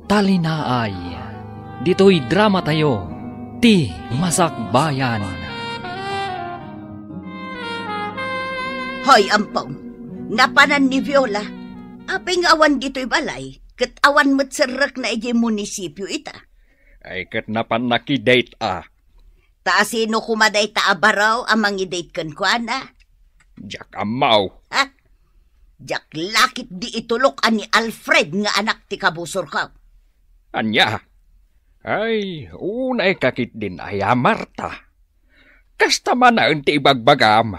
Talinaay, dito'y drama tayo, ti Masakbayan. Hoy, ampaw, napanan ni Viola. Apay nga awan dito'y balay, kat awan mo't sarak na iji munisipyo ita. Ay kat napan nakidate Ta sino kumaday ta abaraw amang i-date kan kwa na? Jak amaw. Ha? Jak lakit di itulok ani Alfred nga anak ti kabusor ka. Anya? Ay, unay kakit din ay Marta. Kasta man na ti ibagbagam.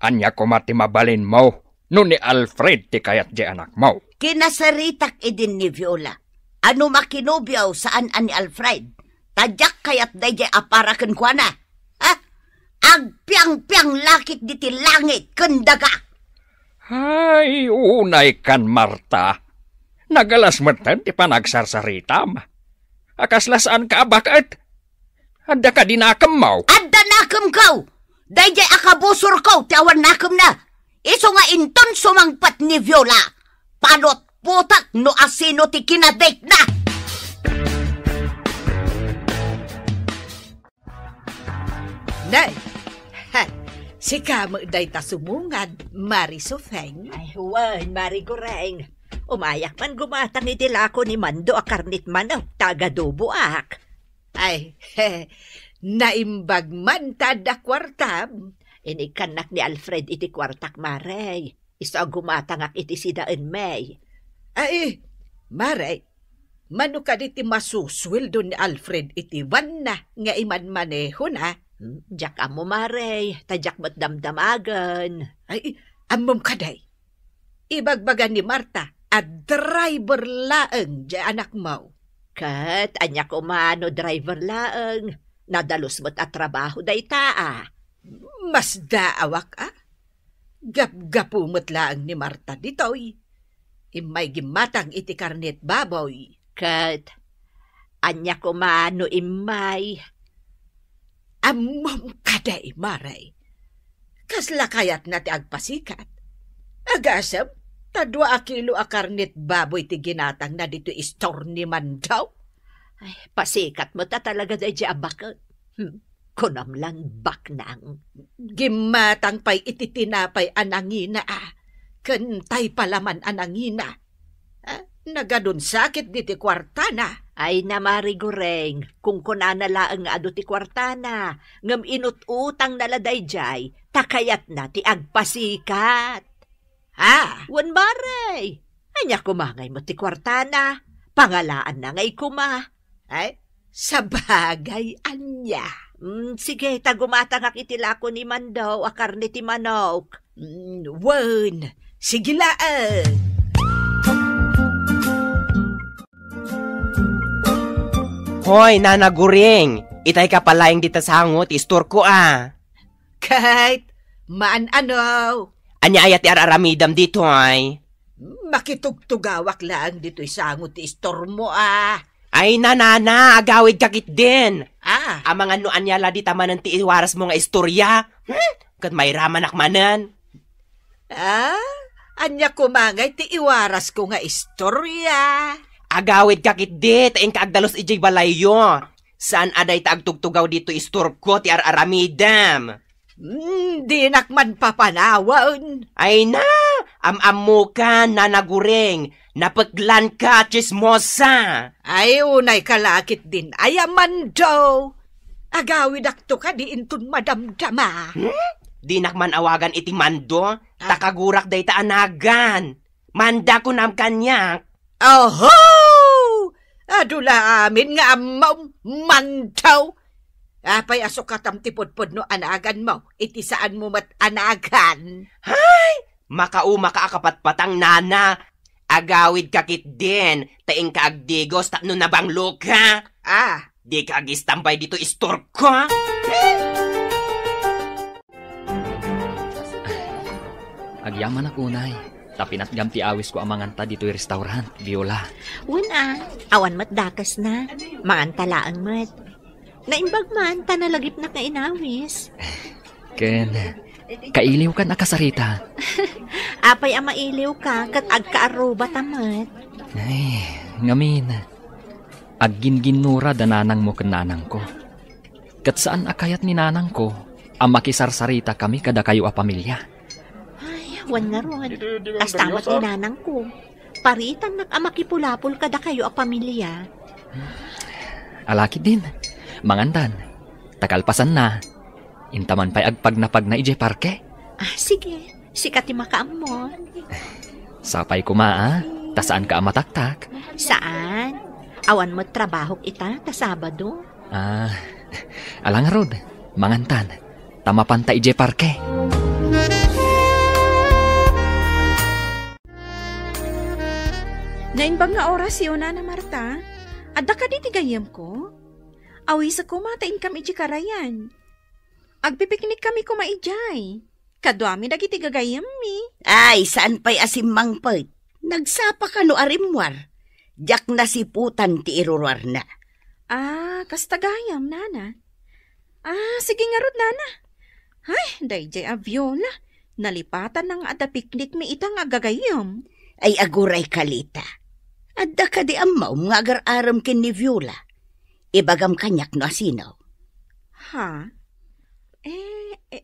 Anya ko mati mabalin mo, no ni Alfred ti kayat di anak mo. Kinasaritak idin ni Viola. Ano makinobyaw saan ani Alfred? Tadyak kayat day aparakan kwa na. Ha? Agpiang-piang lakit di ti langit, kendaga. Ay, unay kan Marta. Nagalas matan ti panagsarsaritam. Akaslasaan ka bakit? Adda ka dinakam mo. Adda nakam kaw. Dayjay akabusor kaw, tiawan nakam na. Iso nga inton sumangpat ni Viola. Panot putak no asino ti kinadate na. Nay, si kamo day ta sumungad, Mari Sofeng. Ay, huwan, Mari Goreng. Umayak man gumatang itilako ni Mando akarnit manok, taga-dubo ak. Ay, naimbag man tada kwartam. Inikanak ni Alfred iti kwartak, Marey. Isa gumatang ak iti sidaan may. Ay, Mare, mano ka iti masuswildo ni Alfred iti van na nga iman maneho na. Diyak amo, Marey. Tadyak mo't damdamagan. Ay, amom kaday. Ibagbagan ni Marta at driver laeng di anak mo. Kat, anya ko mano driver laeng. Nadalos mo't at trabaho day taa. Mas daawak Gap-gapu mo't laeng ni Marta ditoy. Imay gimatang iti karnet baboy. Kat, anya ko mano imay. Amom kaday, Maray. Kasla kayat na ti agpasikat. Agasam, tadwa kilo akarnit baboy ti ginatang na dito istor ni Mandaw. Ay, pasikat mo ta talaga day di abakot. Kunamlan baknang. Gimatang pa'y ititinapay anangina Kentay palaman anangina. Nagadun sakit diti kwartana. Ay na, Mari Goreng, kung kunana laang nga ado ti kwartana, ngam inut-utang naladay jay, takayat na ti agpasikat. Wan, Maray, anya kumangay mo ti kwartana, pangalaan na ngay kuma. Ay, sabagay, anya. Sige, tagumatangak itilako ni Mandaw, akarni ti manok. Wan, sige laan. Hoy, nanaguring! Itay ka palayang dita sangot, istor ko Kahit, maan ano? Anya ayat ti araramidam dito ay? Makitugtugawak lang dito'y sangot istor mo Ay, nanana, agawid kakit din. Ang mga nuan niya ladi tamanan ti iwaras mo nga istorya. Kat may raman akmanan. Anya kumangay ti iwaras ko nga istorya. Agawid kakit di, taing kaagdalos ijay balayo. Saan aday taagtugtugaw dito istor ko ti araramidam? Di nakman papanawan. Ay na, am-amu ka, nanaguring. Napaglan ka, chismosa. Ay, unay kalakit din. Ay, Amando. Agawid akto ka di intun madamdama. Di nakman awagan iti Mando, takagurak day ta anagan. Manda ko nam kanyak. Oho! Adula amin nga amaw Mandaw. Apay aso katam tipod-pod no anagan mo. Iti saan mo mat anagan. Hay! Makauma ka akapatpatang nana. Agawid kakit din. Taing kaagdigos tapno nabanglo ka. Di ka agistambay dito istor ko. Agyaman ako, Nay. Tapinat gamti awis ko amanganta dito'y restaurant, Viola. Una, awan mat dakas na. Maantalaan mat. Naimbag man, tanalagip na kainawis. Ken, kailiw ka na kasarita. Apay ang mailiw ka, kat agkaaruba tamat. Ay, Ngamin, agginginura dananang mo kananang ko. Kat saan akayat ni nanang ko, ang makisarsarita kami kada kayo a pamilya. Ay, wan nga ron. Kastamat ni nanang ko. Paritan nag-amakipulapul kada kayo a pamilya. Alaki din, mangandan, takalpasan na. Intaman pa'y agpag na ije parke. Sige, sikat ti makaamon. Sapay kuma tasaan ka amataktak? Saan? Awan mo trabaho ita, ta Sabado. Alang rod, mangantan, tamapan ta ije parke. Nainbang nga oras yun na Marta. Adda ka di tigayam ko? Awi sa kumatain kami iji karayan. Agpipiknik kami kumaijay. Kadwami dagiti gagayam mi. Ay, saan pa'y asimmang pait? Nagsapa ka no arimwar. Diyak nasiputan ti irurwar na. Kastagayam, nana. Sige nga rod, nana. Ay, dayjay a Viola. Nalipatan ng ada piknik mi itang agagayam. Ay, aguray kalita. Adda ka di amaw nga agar-aram kin ni Viola. Ibagam kanyak no asinaw. Ha?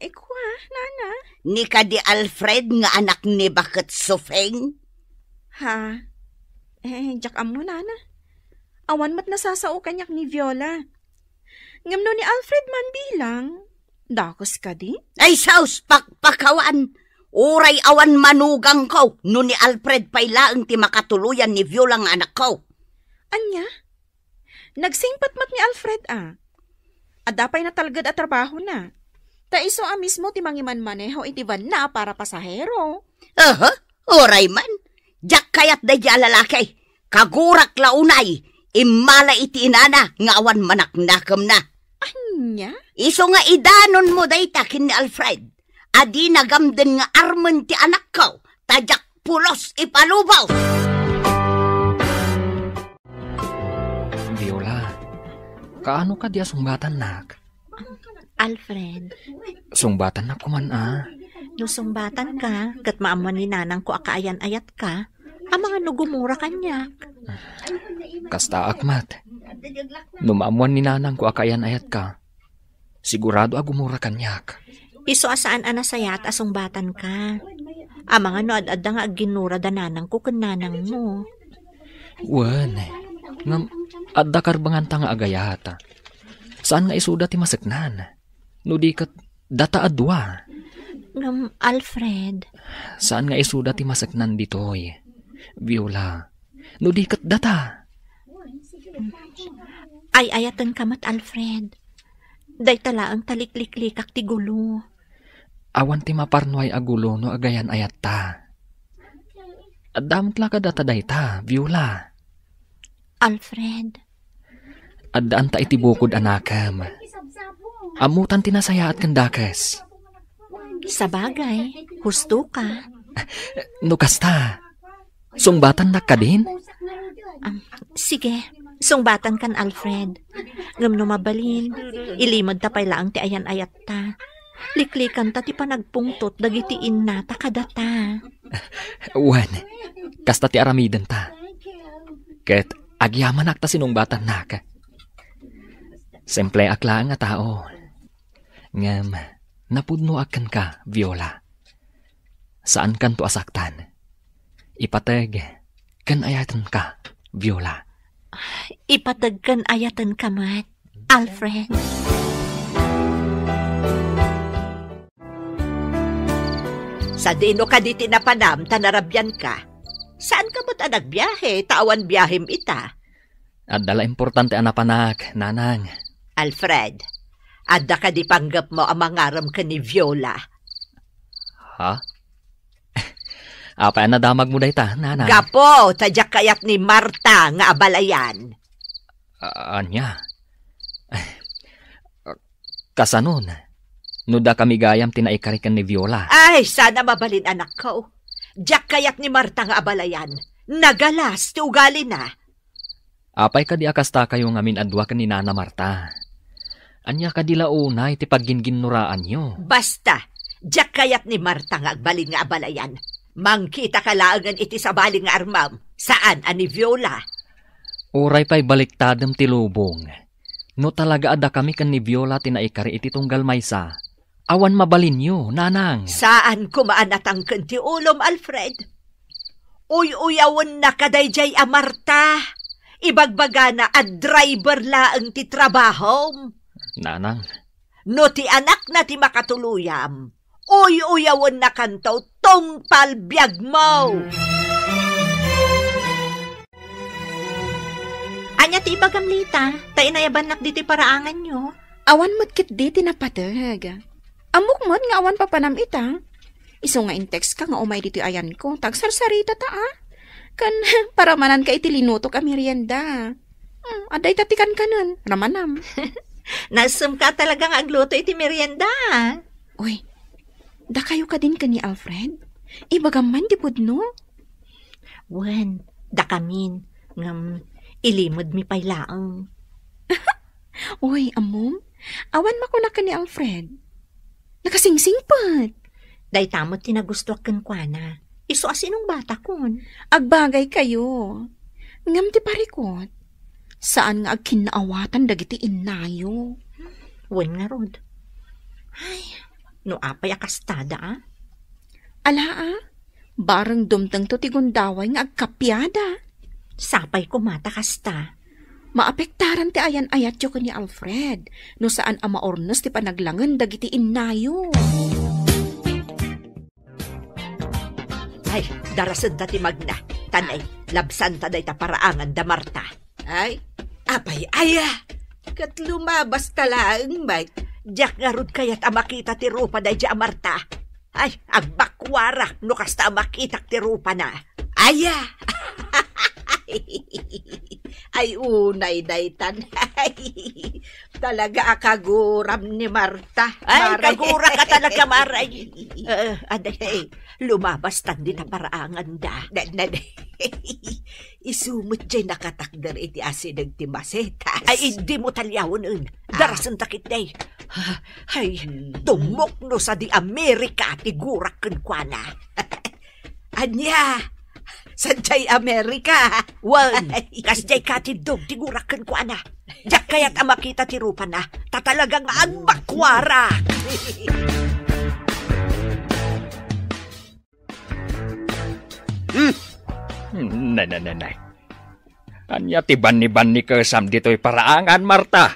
Kwa, nana? Ni ka di Alfred nga anak ni Bakit Sufeng? Ha? Jak amo, nana. Awan mat nasasao kanyak ni Viola. Ngamno ni Alfred man bilang. Dakos ka di? Ay, saus, pakpakawan. Uray awan manugang ko, no ni Alfred pailaang ti makatuluyan ni Viola nga anak ko. Anya? Nagsingpat mat ni Alfred Adapay na talgad at trabaho na. Ta iso mismo ti mangiman-maneho iti van na para pasahero. Uray man. Jak kayat da di alalakay. Kagurak launay. Imala iti inana nga awan manaknakam na. Anya? Iso nga idanon mo dayta kin ni Alfred. Adi nagamden nga armen ti anak ko, tajak pulos ipalubaw. Viola, kaano ka di sumbatan nak? Alfred. Sumbatan na kuman No sumbatan ka, kat maaman ni nanang ko akaayan-ayat ka, ang mga nugumura kanyak. Kasta akmat, numaamuan ni nanang ko akayan-ayat ka, sigurado agumura kanyak. Iso asaan anasayat asumbatan ka. Ang mga no ad-adda nga ginura dananang ko kananang mo. Wan, ngam adda karbangan ta nga agayata. Saan nga isuda ti masaknan? No di kat data adwa. Ngam Alfred. Saan nga isuda ti masaknan ditoy? Viola, no di kat data. Ay ayatan kamat Alfred. Day tala ang talikliklikak ti gulo. Awan ti maparnoy agulo no agayan ayat ta. Adamot la ka data day ta, Viola. Alfred. Addaan ta iti bukod anakam. Amutan tinasayaat kandakas. Sa bagay, husto ka. No kasta, sungbatan na ka din? Sige, sungbatan kan Alfred. Ngam no mabalin, ilimod ta pay laang ti ayan-ayat ta. Liklikan ta ti panagpungtot dagitiin na ta kadata. Wan, kasta ti aramidan ta. Ket agyaman akta sinungbatan naka. Simple akla nga tao. Ngam, napudno akan ka, Viola. Saan kan to asaktan? Ipateg, kan ayatan ka, Viola. Ipateg kan ayatan ka, mat, Alfred. Sa dino ka di tinapanam, tanarabyan ka. Saan ka mo't nagbiyahe? Tawan biyahim ita. Adala importante anapanak, nanang. Alfred, adda ka di panggap mo ang mangaram ka ni Viola. Ha? Apa na damag mo dayta, nanang? Gapo, tadyak kayat ni Marta nga abalayan. Anya? Kasanon? Nuda kami gayam tinaikarikan ni Viola. Ay, sana mabalin anak ko. Diyak kayat ni Marta nga abalayan. Nagalas, ti ugali na. Apay ka di akasta kayo ngamin adwa ka ni Nana Marta. Anya ka di launay ti pagginginuraan nyo. Basta, diyak kayat ni Marta nga agbalin nga abalayan. Mangkita ka laangan iti sa baling nga armam. Saan, ani Viola? Uray pa'y baliktadem ti lubong. No talaga ada kami kan ni Viola tinaikari iti tunggal maysa. Awan mabalinyo, nanang. Saan kumaanatang ti ulom, Alfred? Uy-uyawan na kadayjay a Marta. Ibagbaga na at driver laang ti trabaho. Nanang. No ti anak na ti makatuluyam. Uy-uyawan na kantaw tong palbiag mo. Anya ti ibagamlita, tayo nayabanak di ti paraangan nyo. Awan mo't kit di tinapatag. Amok mo't nga awan papanamita. Iso nga in-text ka nga umay dito ayan ko, tagsarsarita ta Kan paramanan ka iti linuto ka merienda. Aday tatikan ka nun, ramanam. Nasum ka talagang agluto iti merienda. Uy, da kayo ka din ka ni Alfred? Ibagaman di pudno? Wen, da kamin, ngam ilimod mi paylaang. Uy, amom, awan makuna ka ni Alfred. Nakasingsing pat. Day tamot tinagusto kan kwa na. Iso asinong bata kon. Agbagay kayo. Ngam ti parikot. Saan nga agkinaawatan dagiti inayo? Wen nga rod. Ay, no apay akastada Ala barang dumtang to ti gundaway nga agkapyada. Sapay ko mata kasta. Maapektaran ti ayan ayat yo ni Alfred. No saan ama ornos ti panaglangan dagiti inayo. Ay, darasad na ti magna. Tanay, labsan ta day ta paraangan da Marta. Ay, apay aya. Kat lumabas talaang may. Diyak nga rod kayat amakita ti rupa day di Marta. Ay, agbakwara no kasta amakita ti rupa na. Aya. Ay, unay daytan. Talaga akaguram ni Marta. Ay, kagura ka talaga, Maray. Aday, lumabas tan din na paraangan da. Isumot dyan nakatakdar iti asinag ti masetas. Ay, hindi mo talyawon darasan takit day. Ay, tumok no sa di Amerika ti gurak kenkwana. Anya, sanjay Amerika. Wan, kasjay katidog ti gurak kenkwana. Diyak kaya't amakita ti rupa na, tatalagang agbakwara. Nanay. Anya ti ban-ban ni kesam dito'y paraangan, Marta.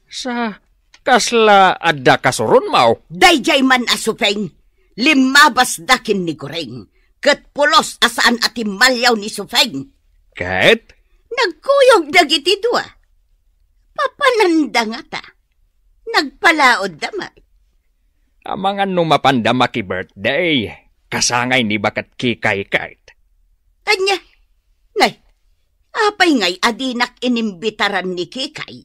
Sa kasla adda kasurun mau. Dayjay man asupeng, limabas dakin ni Goreng. Ket pulos asaan ati malyaw ni Sufeng. Ket? Nagkuyog dagiti dua. Papananda nga ta. Nagpalaod dama. Amangan numapanda maki birthday. Kasangay ni bakat kikay-kait. Anya, nay, apay ngay adinak inimbitaran ni Kikay.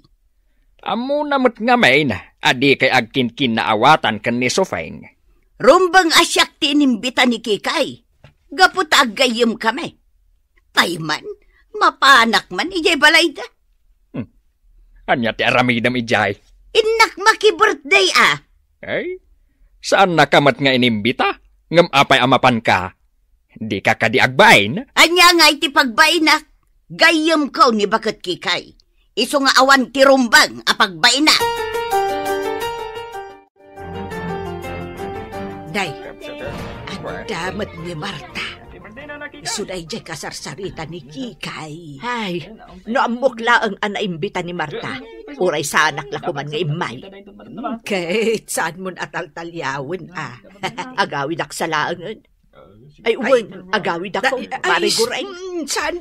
Amo namot nga may na, adi kay agkin naawatan kan ni Sufeng. Rumbang asyak ti inimbita ni Kikay. Gapot agayim kami. Payman, mapanak man ijay balay da. Anya ti aramidam ijay. Inak maki-birthday Ay, saan nakamat nga inimbita? Ngam apay amapan ka. Di ka kadiagbain? Anya nga iti pagbainak. Gayim ko ni bakat Kikay. Iso nga awan ti rumbang apagbaina. Day, ang damat ni Marta. Isunay dyan kasarsarita ni Kikay. Ay, naamukla ang anaimbita ni Marta. Uray sa anak lakuman nga imay. Kahit saan mo atal-talyawin Agawid ak sa laangan. Ay, uwan, agawid ako. Mariguray. Saan?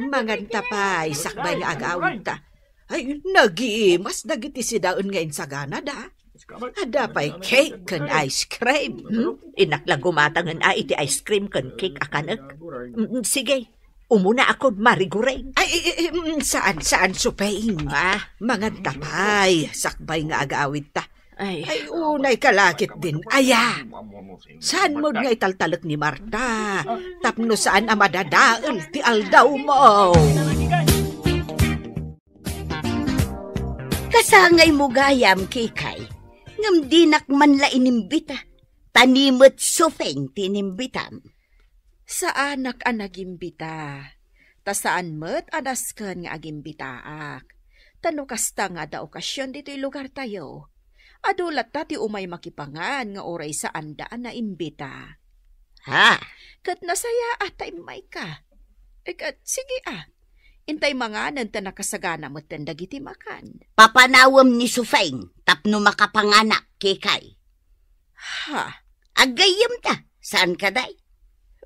Manganta pa, sakbay nga agawin ta. Ay, nagiimas, nagiti si daon ngayon sa Canada. Ada pa'y cake kan ice cream. Inakla gumatangan iti ice cream kan cake akanak. Sige, umuna ako, mariguray. Ay, saan supain? Manganta pa'y, sakbay nga agawin ta. Ay, unay kalakit din. Aya, saan mo nga italtalak ni Marta? Tapno saan ang madadaal ti aldaw mo? Kasangay mo gayam, Kikay. Ngam dinak man la inimbita. Tanimot Sufeng tinimbitam. Sa anak ang nagimbita. Ta saan met adasken nga agimbitaak. Tano kasta nga da okasyon dito'y lugar tayo. Adulat ta ti umay makipangan nga oray saan daan na imbita. Ha? Kat nasaya ata imay ka. Kat sige Intay mga nanta nakasagana mo dagiti makan. Papanawam ni Sufeng tapno makapanganak kikay. Ha? Agayam ta. Saan ka day?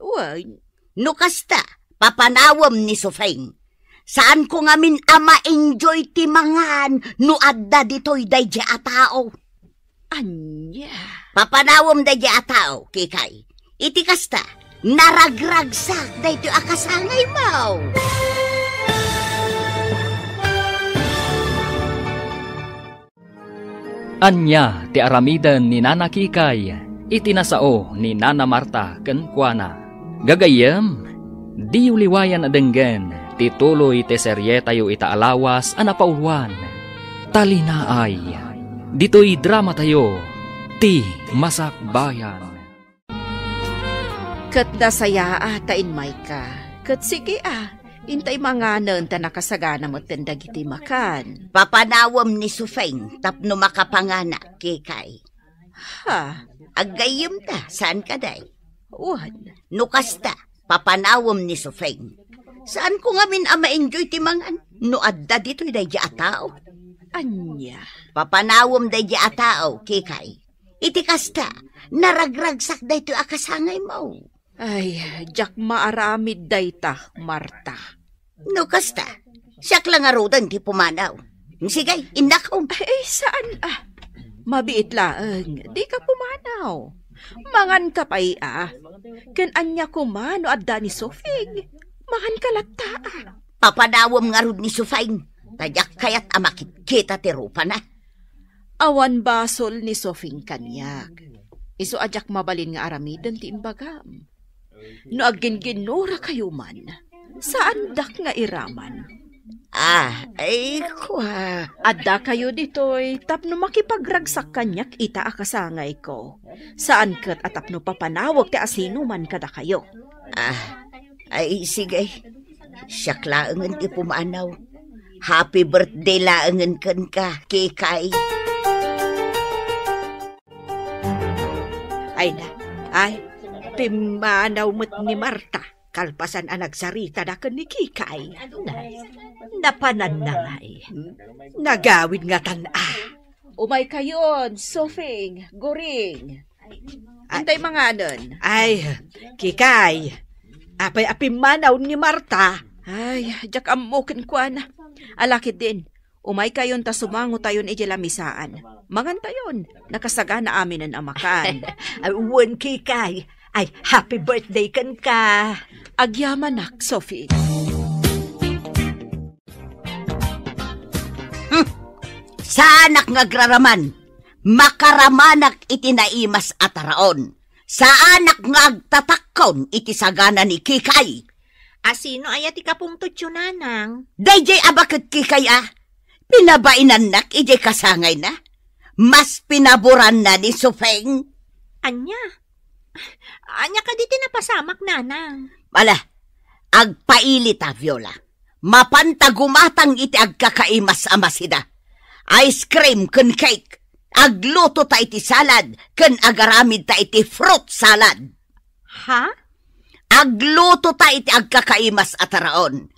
Uy. Nukasta, papanawam ni Sufeng. Saan ko ngamin ma-enjoy ti mangan no adda dito'y dayja a tao. Anya? Papanawam dayja a tao, kikay. Iti kasta, naragragsak dayto akasangay mo. Anya ti aramidan ni Nana Kikay, itinasao ni Nana Marta ken kuana. Gagayem, di uliwayan adenggen, tituloy te serye tayo itaalawas anapaulwan. Talinaay, dito'y drama tayo, ti Masakbayan. Kat nasaya ata inmay ka. Kat sige intay mga nanta nakasagana mo dagiti makan. Papanawam ni Sufeng tapno makapanganak kikay. Ha? Agayam ta, saan ka day? Uwan. Nukasta, papanawam ni Sufeng. Saan ko ngamin ma-enjoy ti mangan? No adda dito'y dayja a tao. Anya? Papanawam dayja a tao, kikay. Iti kasta, naragragsak dayto akasangay mo. Ay, jak maaramid dayta, Marta. No kasta, siyak lang arudan ti pumanaw. Sige, inakaw. Ay, saan Mabiit laeng, di ka pumanaw. Mangan ka pa Ken anya kumano adda ni Sofing. Mangan ka latta Papanawam nga rod ni Sufeng. Tadyak kayat amakit kita ti rupa na. Awan basol ni Sofing kanyak. Iso ajak mabalin nga aramidan ti imbagam. No agin ginura kayo man, saan dak nga iraman? Ay kwa. Adda kayo ditoy, tapno makipagragsak kanyak ita akasangay ko. Saan kat atapno papanawag ti asino man kada kayo? Ay sige. Siyak laangan ti pumanaw. Happy birthday laangan kan ka, kikay. Pimanaw mo't ni Marta, kalpasan ang nagsarita na ni Kikay. Napanan na nga Nagawid nga Umay kayon, Sofing, Goring. Antay mga nun. Kikay, apimanaw ni Marta. Jak amukin ko na. Alakit din. Umay kayon ta sumango tayon ijilamisaan. Mangan tayon, nakasaga na amin ang amakan. Uwan, Kikay. Ay, happy birthday kan ka. Agyamanak, Sophie. Saanak ngagraraman, makaramanak iti naimas ataraon. Saanak ngagtatakon iti sagana ni Kikay. Asino ayat ikapong tutyo nanang? Dayjay abakit Kikay pinabainan nak ijay kasangay na. Mas pinaburan na ni Sufeng. Anya ka diti napasamak, nanang. Agpailit Viola. Mapantagumatang iti agkakaimas amasida. Ice cream ken cake. Agluto ta iti salad ken agaramid ta iti fruit salad. Ha? Agluto ta iti agkakaimas ataraon.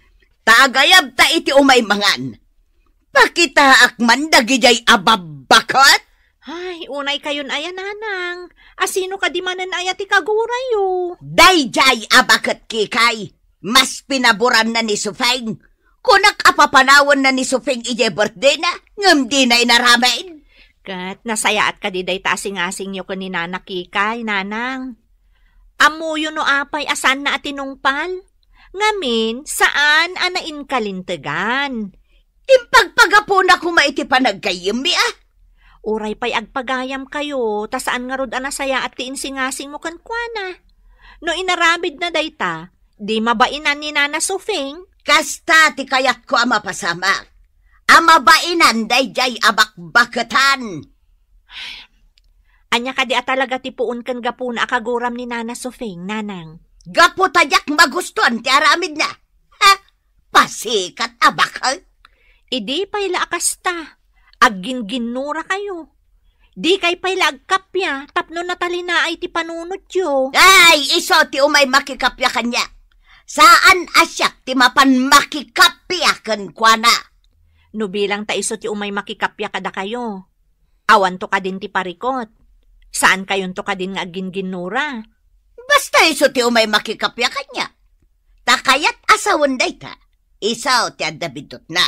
Tagayab ta iti umay mangan. Pakita akman dagijay ababakot. Ay, unay kayon aya, nanang. Asino ka di manan aya ti kagurayo? Dayjay abakot Kikay. Mas pinaburan na ni Sufeng. Kunak apapanawan na ni Sufeng ije birthday na, ngam di na inaramain. Kat nasayaat ka di day tasing-asing nyo ni Nana Kikay, nanang. Amuyo no apay asan na atinungpal? Ngamin, saan anain kalintegan? Impagpagapo na kumaiti panagkayim Uray pa'y agpagayam kayo, ta saan nga rod anasaya at tiinsingasing mo kankwana. No inaramid na dayta, di mabainan ni Nana Sufeng? Kasta ti kayat ko mapasamak. Amabainan dayjay abakbakatan. Anya ka di talaga ti puun kan gapuna akaguram ni Nana Sufeng, nanang. Gapo tadyak magustuhan ti aramid na. Ha? pasikat abakal. Idi payla akasta. Agginginura kayo. Di kay payla agkapya, tapno natalina ay ti panunot yo. Ay, iso ti umay makikapya kanya. Saan asyak ti mapan makikapya kan kwa na? No bilang ta iso ti umay makikapya kada kayo. Awan to ka din ti parikot. Saan kayon to ka din nga agginginura? Basta iso ti umay makikapya kanya. Takayat asawan day ta. Isaw ti adabidot na.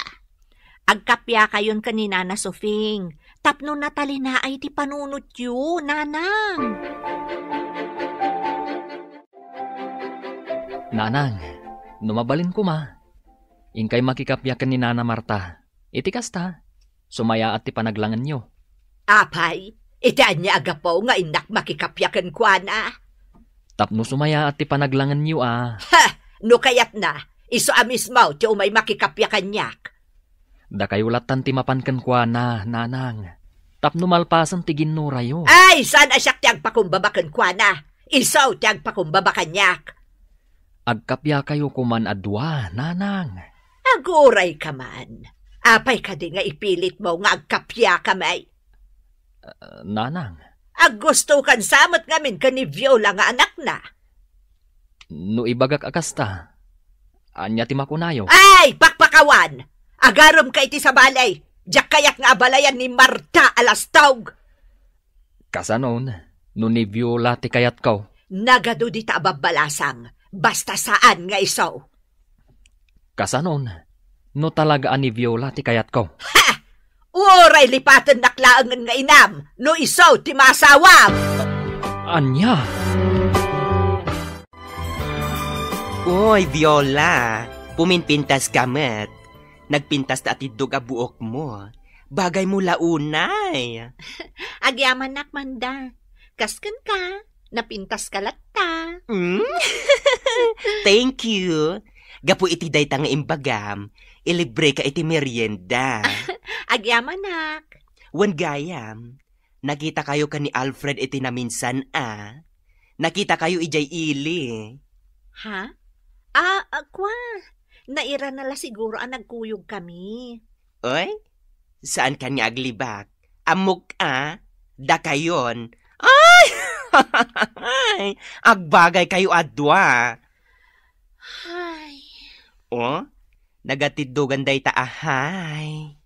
Agkapya kayon kanina na Sofing. Tapno natalina ay ti panunot yu, nanang. Nanang, numabalin ko ma. Ingkay makikapya ni Nana Marta. Iti kasta, sumaya at ti panaglangan nyo. Apay, itaan niya agapaw nga inak makikapyakan kwa na. Tapno sumaya at ti panaglangan nyo Ha! No kayat na, iso amismaw ti umay makikapyakan niyak. Da kayo latan ti mapankan kwa na, nanang. Tapno malpasan ti ginura yo. Ay, saan asyak ti agpakumbabakan kwa na? Isaw ti agpakumbabakan niyak. Agkapya kayo kuman adwa, nanang. Aguray ka man. Apay ka di nga ipilit mo nga agkapya kamay. Nanang. Aggusto kan samot ngamin ka ni Viola nga anak na. No ibagak akasta. Anya ti makunayo. Ay, pakpakawan! Agarom ka iti sa balay. Diyak kayak nga abalayan ni Marta alastawg. Kasanon, no ni Viola ti kayat ko. Nagado di ta ababalasang. Basta saan nga isaw. Kasanon, no talaga ni Viola ti kayat ko. Ha! Uray lipatan naklaangan nga inam. No isaw ti masawam. Anya? Uy, Viola, puminpintas ka met. Nagpintas na atidog a buok mo. Bagay mo launay. Agyaman nakmanda. Kaskan ka. Napintas ka latta. Thank you. Gapu iti day nga imbagam. Ilibre ka iti merienda. Agyaman nak. Wan gayam. Nakita kayo ka ni Alfred iti naminsan Nakita kayo ijay ili. Ha? Akwa. Naira nala siguro ang nagkuyog kami. Oy? Saan ka niya aglibak? Amok Da kayon. Ay! Agbagay kayo adwa. Ay. Oh? Nagatiddugan day ta ahay.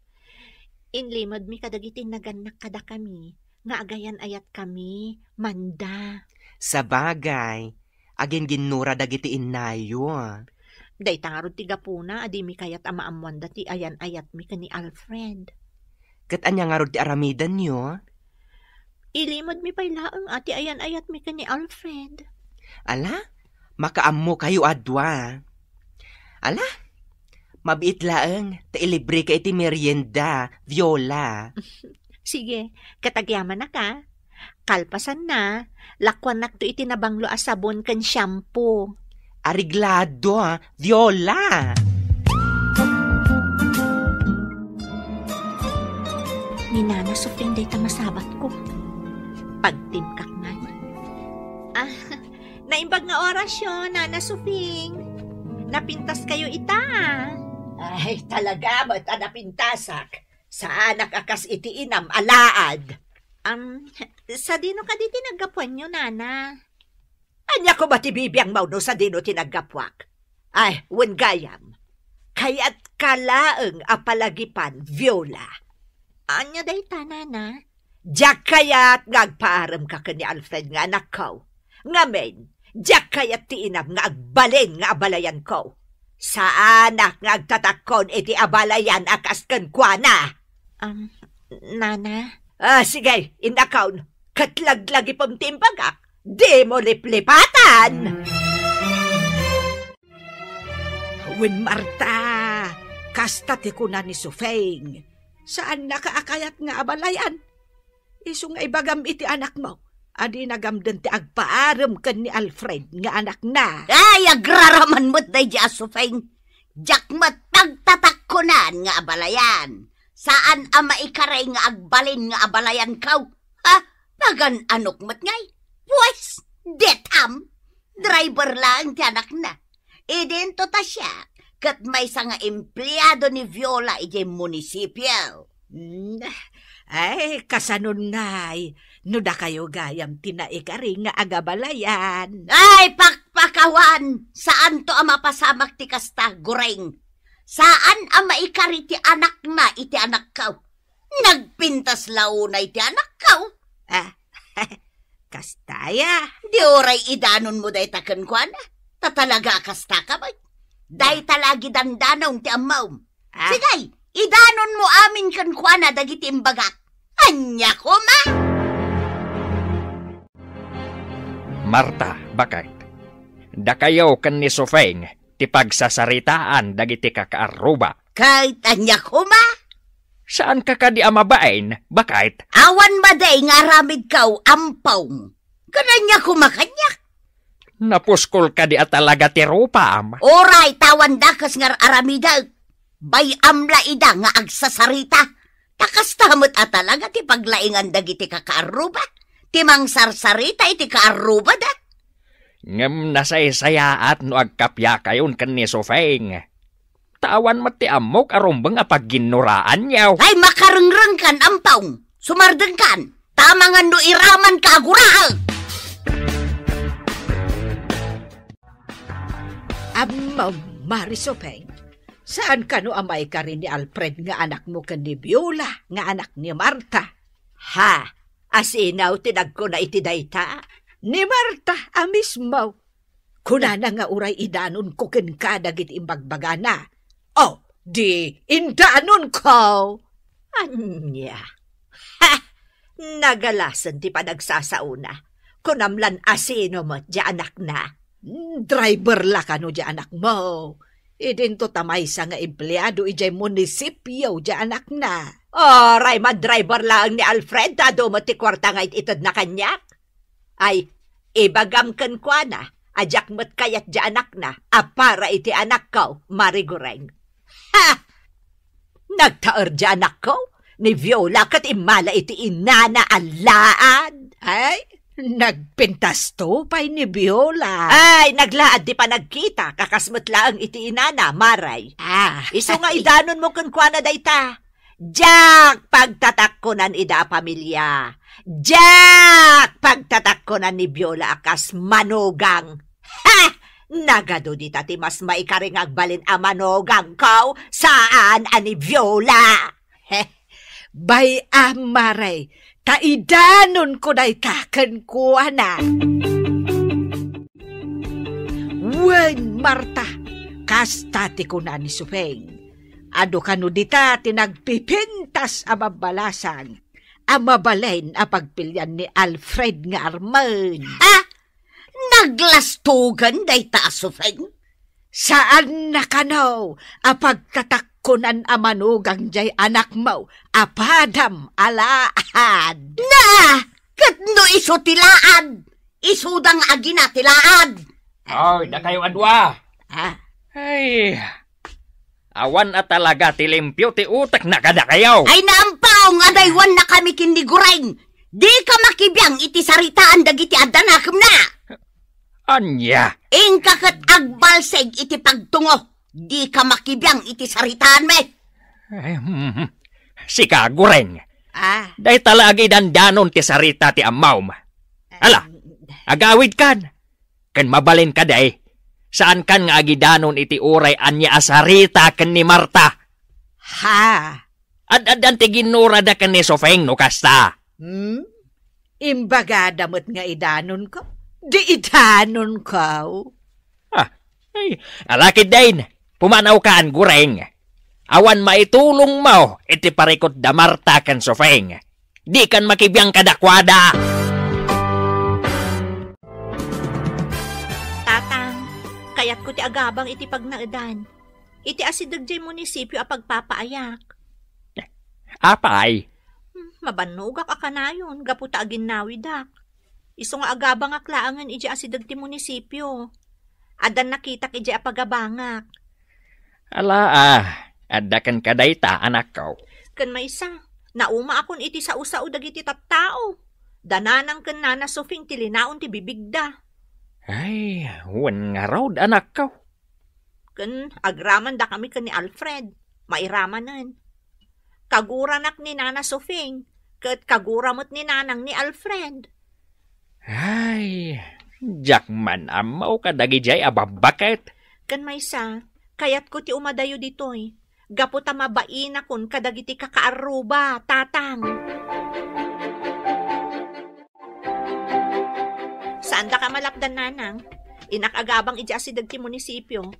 Inlimod mi kadagitin naganak kada kami. Nga agayan ayat kami. Manda. Sa bagay. Agin ginura dagiti inayo. Day tangarod ti gapuna, adi mi kayat amaamuan dati ayan ayat mi ka ni Alfred. Kat anya nga rod ti aramidan nyo? Ilimod mi paylaang ati ayan ayat mi ka ni Alfred. Ala, makaammo kayo adwa. Ala, mabiit laang, tailibre ka iti merienda, Viola. Sige, katagyaman na ka. Kalpasan na, lakwan nakto iti nabanglo a sabon kan shampoo. Ariglado, Viola! Ni Nana Sofing day tamasabat ko. Pagtimkak man. Naimbag nga orasyon, Nana Sofing. Napintas kayo ita. Ay, talaga ba't napintasak? Saan nakakas iti inam alaad? Sa dino ka di tinagapuan nyo, Nana? Anya ko ba ti bibiyang mauno sa dino tinagapwak? Ay, gayam. Kaya't kalaeng apalagipan, Viola. Anya day ta, Nana? Diyak kaya't ngagpaaram ka ni Alfred nga anak ko. Ngamen, diyak kaya't ti inam nga agbalin nga abalayan ko. Sa anak nga agtatakon iti abalayan akas kan kwa na. Nana? Sige, inakaon. Katlaglagi pang timbagak. Di mo liplipatan! Win Marta, kasta ti kuna ni Sofeng. Saan nakaakayat nga abalayan? Iso nga ibagam iti anak mo. Adi nagamdan ti agpaaram kan ni Alfred nga anak na. Ay, agraraman mo't day di Sofeng. Jakmat pagtatakkunan nga abalayan. Saan ama ikaray nga agbalin nga abalayan kaw? Ha? Pagan anok mo't ngay? Pues, detam. Driver lang ti anak na. Idento ta siya. kat may isa nga empleyado ni Viola iti munisipyo. Ay, kasanon nay. No da kayo gayam tinaikari nga agabalayan. Ay, pakpakawan! Saan to ang mapasamak ti kasta, Goreng? Saan ang maikari ti anak na iti anak kaw? Nagpintas launa iti anak kaw? Kastaya. Di oray idanon mo day taken kwa na. Tatalaga kasta ka ba? Day talagi dandanaw ti amaw. Sigay, idanon mo amin kan kwa na dagiti imbagat. Anya ko ma? Marta, bakit? Da kayo kan ni Sofeng, ti pagsasaritaan dagiti kakaaruba. Kahit anya ko ma? Saan ka di amabain? Bakit? Awan maday nga ramid kaw ampaw. Kananya ko makanyak. Napuskol ka di at talaga ti rupa, am. Oray, tawan dakas nga aramida. Bay amla ida nga agsasarita. Takas tamot at talaga ti paglaingan dagiti kakaaruba. Timang sarsarita iti kaaruba da. Ngem nasaysayaat no agkapya kayon kan ni Sofeng. Tawan mati amok arumbeng apag ginuraan niyaw. Ay makarengreng kan ampaw. Sumardeng kan. Tamangan no iraman ka agurahal. Marisopeng, saan ka no amay ka rin ni Alfred nga anak mo kan ni Viola, nga anak ni Marta? Ha? Asinaw tinag ko na iti dayta? Ni Marta, mismo. Kunana nga uray idanon ko ken ka dagit imbagbagana. Oh, di indanon ko. Anya? Ha! Nagalasan ti panagsasauna. Kunamlan asino mo di anak na. Driver la ka no di anak mo. Idinto tamay sa nga empleyado ijay munisipyo di anak na. Oray, driver lang ni Alfred, tado mo ti kwarta nga itid na kanyak. Ay, ibagam kan kwa na, ajak mo't kayat di anak na, para iti anak ko, Marigoreng. Ha! Nagtaor di anak ko, ni Viola kat imala iti inana alaan. Ay, nagpintas to pa'y ni Viola. Ay, naglaad di pa nagkita, kakasmot lang iti inana, Maray. Iso nga idanon mo kan kwa na dayta. Jack, pagtatakkunan ida pamilya. Jack, pagtatakkunan ni Viola akas manugang. Ha! Nagado di tati mas maikaring agbalin a manugang ko. Saan ani Viola? Bay amaray, taidanon ko na itakan ko na. Wen, Marta, kastati ko na ni Sufeng. Ado kanu dita tinagpipintas amabalasan, amabalain a pagpilyan ni Alfred nga Arman. Ha? Naglastugan day taasufeng? Saan na kanaw a pagtatakkunan a manugang jay anak mo, apadam alaad. Na! Katno iso tilaad! Isudang agina tilaad! Ay, da kayo adwa. Ay, awan at talaga ti limpyo ti utak na kada kayaw. Ay naampaw nga daywan na kami kindigureng. Di ka makibiyang iti saritaan dagiti adanakam na. Anya? Ingkakat agbalseg iti pagtungo. Di ka makibiyang iti saritaan me. Ay, sika gureng. Day talagi dandanon ti sarita ti amaw. Ala, agawid kan. Kan mabalin ka day. Saan kan nga agidanon iti uray anya asarita ken ni Marta? Ha? Ad-adan ti ginura da ken ni Sofeng no kasta. Imbaga damot nga idanon ko. Di idanon ko. Ay, alakid din. Pumanaw kaan gureng. Awan maitulong mo iti parikot da Marta ken Sofeng. Di kan makibiyang kadakwada. Kayat ko ti agabang iti pagnaadan. Iti asidag jay munisipyo a pagpapaayak. Apay? Mabanugak a kanayon, gaputa aginawi dak. Iso nga agabang aklaangan iti asidag ti munisipyo. Adan nakita iti a pagabangak. Ala adda kan kadayta anak ko. Kan maysa, nauma akon iti sao-sao dagiti tattao. Dananang kan nana Sofing tilinaon ti bibigda. Ay, wan nga raw anak ko. Kan agraman da kami kan ni Alfred. Mairamanan. Kaguranak ni Nana Sofing. Kat kaguramot ni Nanang ni Alfred. Ay, jakman amaw kadagi jay ababakit. Kan maysa, kayat ko ti umadayo ditoy. Gapo ta mabain akon kadagiti kakaaruba, tatang. Saan da ka malapdan, Nanang? Inakagabang ija si dagti munisipyo.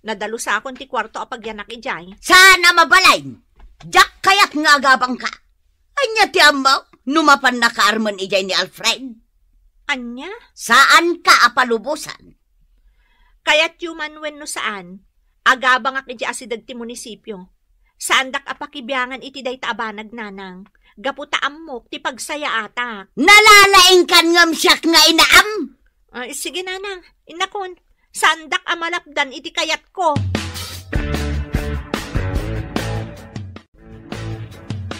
Nadalo sa akon ti kwarto apagyanak ijay. Sana mabalay. Jak kayat nga agabang ka. Anya ti amaw, numapan na kaarman ijay ni Alfred. Anya? Saan ka apalubusan? Kayat yuman wenno saan, agabang ak iti asidag ti munisipyo. Saan dak apakibiyangan iti day taabanag, Nanang. Gaputa ammok ti pagsaya atak. Nalalaing kan ngam siyak nga inaam. Sige, Nanang. Inakon, saan dak amalapdan iti kayat ko?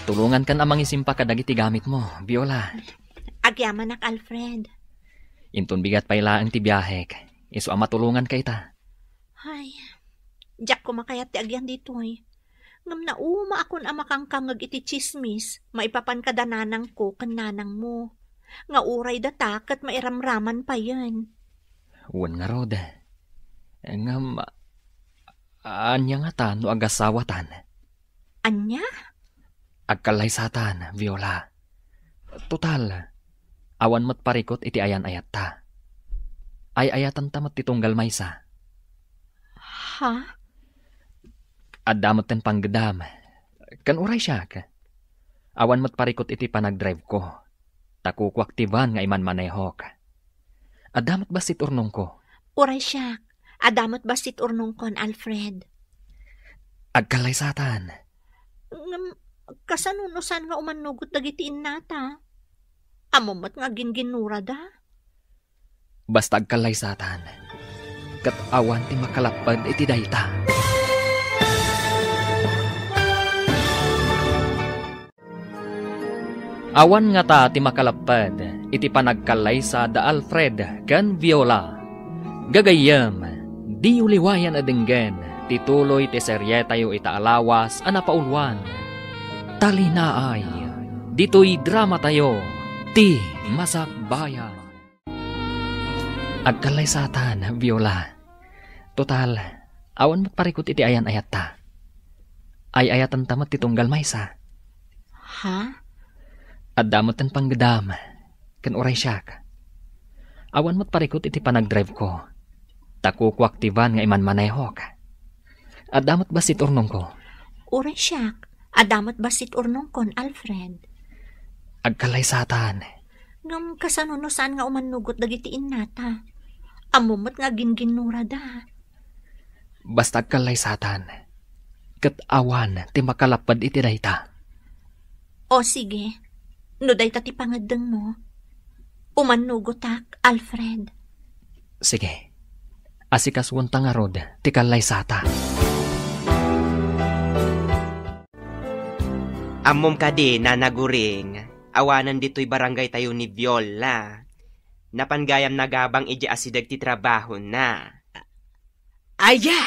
Tulungan kan amang isimpa kadagiti gamit mo, Viola. Agyaman ak, Alfred. Intun bigat pa ilaan ti biyahek. Isu ama tulungan ka ita. Ay, jak ko makayat ti agyan dito eh. Ngam na uma akon amakangkangag iti chismis, maipapan ka dananang ko kan nanang mo. Nga uray datak at mairamraman pa yan. Uwan nga rod. Ngam, anya nga ta no agasawatan. Anya? Agkalay satan, Viola. Total, awan mo't parikot iti ayan-ayat ta. Ay ayatan tamat titunggal maysa. Ha? Adamot ten panggedam. Kan uray siya ka. Awan mo't parikot iti panagdrive ko. Takukwaktiban nga iman manehok. Adamot basit urnong ko. Uray siya. Adamot basit urnong kon, Alfred. Agkalay satan. Kasanunusan nga umanugot dagitiin nata. Amumat nga ginginura da. Basta agkalay satan. Kat awan ti makalapad iti dayta. Awan nga ta ti makalapad iti panagkalay sa da Alfred kan Viola. Gagayam, di uliwayan adenggen tituloy ti serye tayo itaalawas anapaulwan. Talinaay, dito'y drama tayo, ti Masakbayan. Agkalay satan, Viola. Total, awan mo't parikot iti ayan-ayat ta. Ay ayatan tamat titunggal maysa. Ha? Adamot ten panggedam, kan uray siyak. Awan mo't parikot iti panagdrive ko. Takukwaktiban nga iman manehok. Adamot basit urnong ko. Uray siyak. Adamot basit urnong kon, Alfred. Agkalay satan. Ngam kasanunusan nga umanugot dagitiin nata. Amumot nga ginginura da. Basta agkalay satan. Kat awan ti makalapad iti dayta. O sige, no dayta ti pangadeng mo. Umanugot ak, Alfred. Sige, asikaswan ta nga rod ti kalay sata. Amom ka din na naguring. Awanan dito'y barangay tayo ni Viola. Napanggayam nagabang iji asidag ti trabaho na. Aya!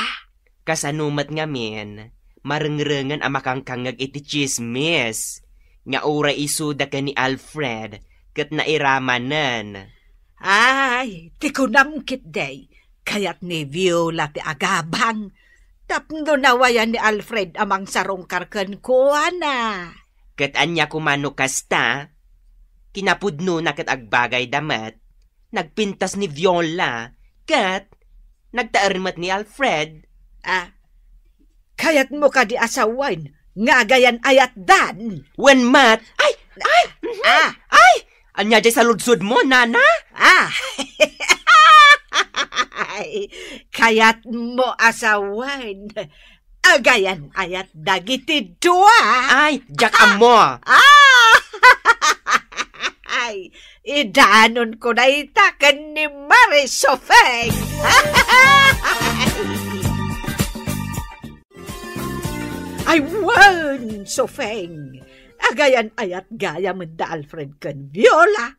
Kasanumat nga men, marengrengan amakangkangag iti chismis. Nga ura isuda ka ni Alfred, kat nairamanan. Ay, ti kunamkit day. Kayat ni Viola ti agabang. Tapno nawayan ni Alfred amang sarong karkan ko, ana. Kat anya kumano kasta, kinapudno na kat agbagay damat, nagpintas ni Viola, kat nagtaarmat ni Alfred. Kayat mo ka di asawain, nga gayan ayat dan. When mat, ay, anya jay sa ludsud mo, nana? Kayat mo asawain, agayan ayat dagiti dua. Ay, jak amo. Ay, idanon ko na itakan ni Marisofeng. Ay, wan, Sofeng. Agayan ayat gaya menda Alfred kan Viola.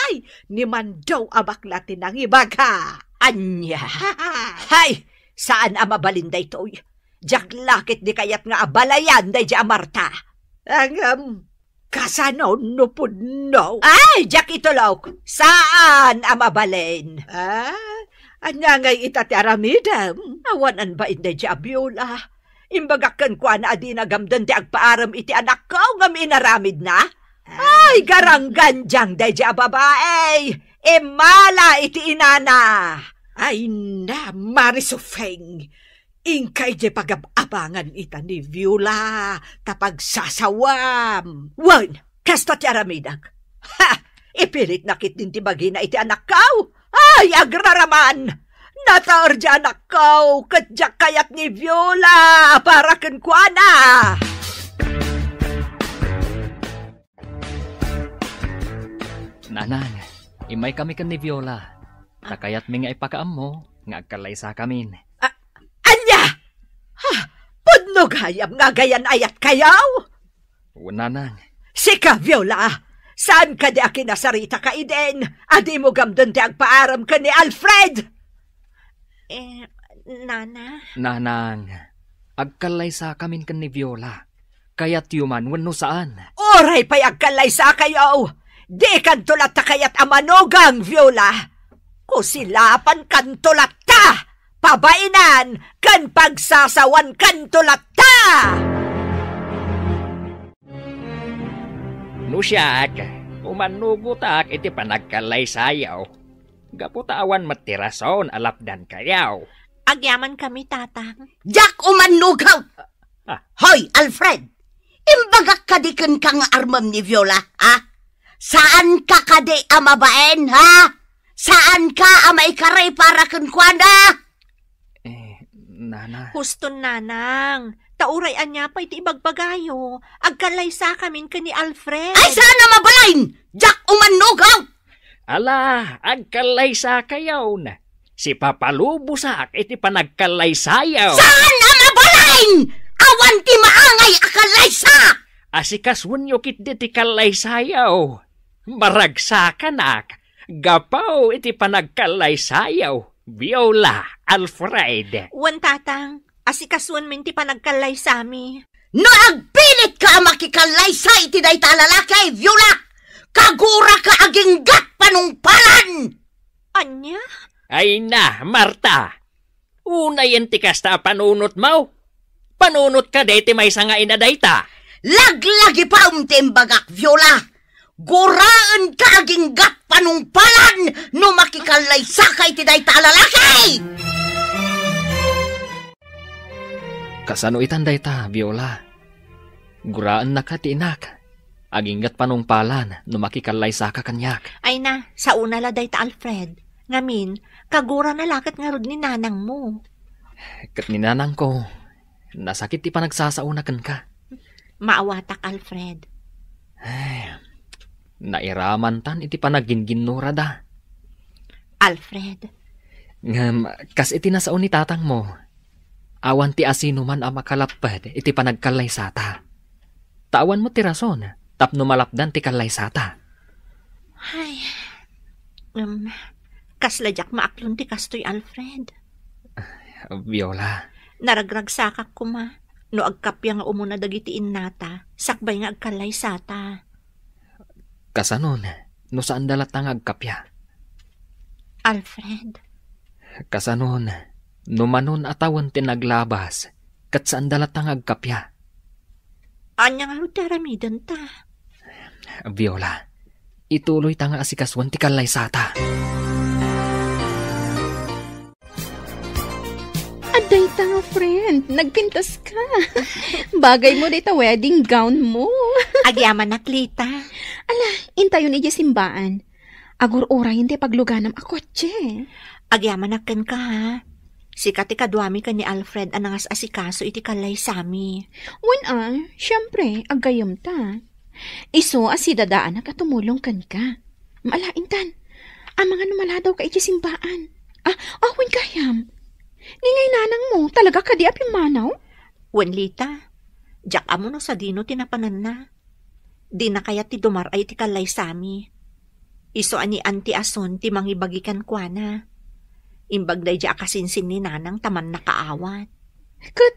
Ay, ni man daw abak latin ang ibaga. Anya. Hay, Saan mabalin day to'y? Jak lakit di kayat nga abalayan day ja Marta. Ang kasanaw no pudno. Ay, jak itulok. Saan mabalin? Anya ngay itati aramidam. Awanan ba inday ja Viola? Imbagakan kwa na adi nagamdan ti agpaaram iti anak ko nga minaramid na? Ay, garanggan diyang day ja babae. Imala iti inana. Ay na, Marisofeng. Ingkay di pag-abangan ita ni Viola tapag sasawam. Wan, kasta ti aramidag. Ha! Ipilit nakit din ti bagina iti anak ko. Ay, agraraman. Nataor di anak ko, kadyak kayat ni Viola para kenkwana. Nanang, imay kami kan ni Viola. Takayat mi nga ipakaam mo, nga agkalaysa kamin. Anya! Ha! Pudno gayam nga gayan ayat kayaw? Nanang. Sika, Viola! Saan ka di akinasarita ka iden? Adi mo gamdun ti agpaaram ka ni Alfred? Nana? Nanang, agkalaysa kamin kan ni Viola. Kayat yuman wano saan. Oray pa'y agkalaysa kayaw! Di kan tulat ta kayat amanugang, Viola! Kusilapan kan tulat ta! Pabainan kan pagsasawan kan tulat ta! Nusyak, umanugutak iti panagkalaysayaw. Gaputawan matirason alapdan kayaw. Agyaman kami, tatang. Jak umanugaw! Hoy, Alfred! Imbagak kadiken kang armam ni Viola, ha? Saan ka kadi amabaen, ha? Saan ka amaikaray para kenkwana? Nana. Huston, nanang. Taurayan niya pa iti ibagbagayo. Agkalaysa kamin ka ni Alfred. Ay, saan na mabalain? Jak umanugaw! Ala, agkalaysa kayaw na. Si Papalubusak iti panagkalaysayaw. Saan na mabalain? Awan ti maangay akalaysa! Asikas wenyo kit ti kalaysayaw. Maragsakanak. Gapaw iti panagkalaysayaw. Viola, Alfred. Wan, tatang. Asikasuan min ti panagkalaysami. No agpilit ka makikalaysa iti day talalakay, Viola! Kagura ka aginggat panungpalan! Anya? Ay na, Marta. Unay ti kasta panunot mo. Panunot ka deti may sanga inadayta. Laglagi pa timbagak, Viola! Guraan ka aginggat panungpalan no makikalaysa ka iti day talalakay! Kasano itanday ta, Viola? Guraan na ka tiinak. Aginggat panungpalan no makikalaysa ka kanyak. Ay na, sa una laday ta Alfred. Ngamin, kagura na lakat nga rod ni nanang mo. Kat ni nanang ko, nasakit ti panagsasaunakan ka. Maawatak, Alfred. Ay, nairaman tan iti panaginginura da. Alfred. Ngam, kas iti nasaon ni tatang mo. Awan ti asino man ang makalapad iti panagkalaysata. Tawan mo ti rason, tapno malapdan ti kalaysata. Ay, kasladyak maaklon ti kastoy, Alfred. Viola. Naragragsakak ko ma. No agkapya nga umuna dagitiin nata, sakbay nga agkalaysata. Kasanon, no saan dalat nga agkapya? Alfred. Kasanon, no manon atawan ti naglabas, kat saan dalat nga agkapya? Anya nga taramidan ta. Viola, ituloy ta nga asikaswan ti kalaysata. Aday ta nga, friend. Nagpintas ka. Bagay mo dito wedding gown mo. Agyaman na, Klita. Ala, intayon iji simbaan. Agur oray hindi pagluganam a kotse. Agyaman na ken ka, ha? Sikat ikadwami ka ni Alfred anangas asikaso iti kalay sami. Wen syempre, agayam ta. Iso asidadaan na katumulong kan ka. Malaintan, ang mga numaladaw ka iti simbaan. Wen kayam. Ningay nanang mo, talaga ka di apim manaw? Wen, Lita, jak amo no sa dino tinapanan na. Di na kaya ti dumar ay ti kalay sami. Iso ani anti ason ti mangibagikan kwa na. Imbag day di akasinsin ni nanang taman nakaawat. Kat,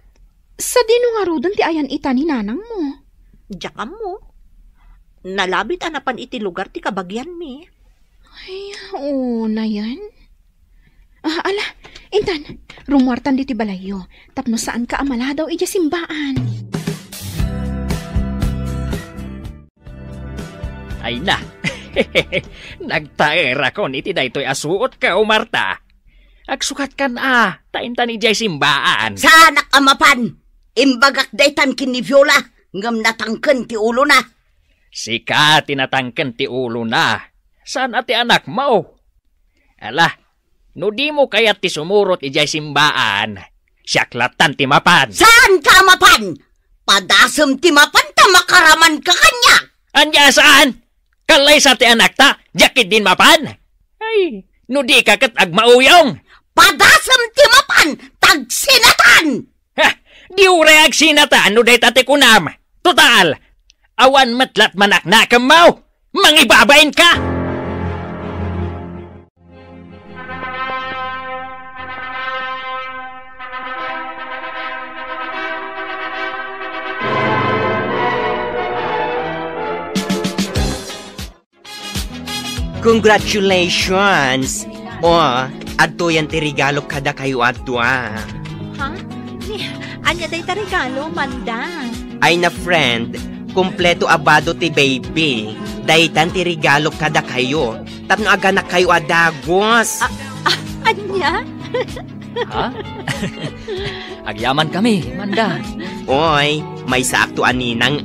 sa dinungarudan ti ayan ita ni nanang mo. Diya ka mo. Nalabit anapan iti lugar ti kabagyan mi. Ay, oo na yan. Ala, intan, rumuartan di ti balayo. Tapno saan ka amala daw ija simbaan. Ay na, nagtaera kon iti daytoy asuot ka, Marta. Agsukat kan taintan ijay simbaan. Sanak amapan, imbagak daytan kini Viola, ngam natangken ti ulo na. Sika tinatangken ti ulo na. Saan ati anak mo? Ala, no di mo kayat ti sumurot ijay simbaan. Siyaklatan ti mapan. Saan ka mapan? Padasem ti mapan ta makaraman ka kanya. Anya saan? Kalay sa ti anak ta, jakit din mapan. Ay, no di kakat agmauyong. Padasem ti mapan, tagsinatan. Ha, di ure agsinatan no day tate kunam. Total, awan matlat manak na kamaw. Mangibabain ka. Congratulations! Adto yan ti regalo kada kayo adto Ha? Anya day ta regalo, Manda? Ay na friend, kumpleto abado ti baby. Daytan ti regalo kada kayo. Tapno aga na kayo adagos. Anya? Ha? Agyaman kami, Manda. Oy, may sakto aninang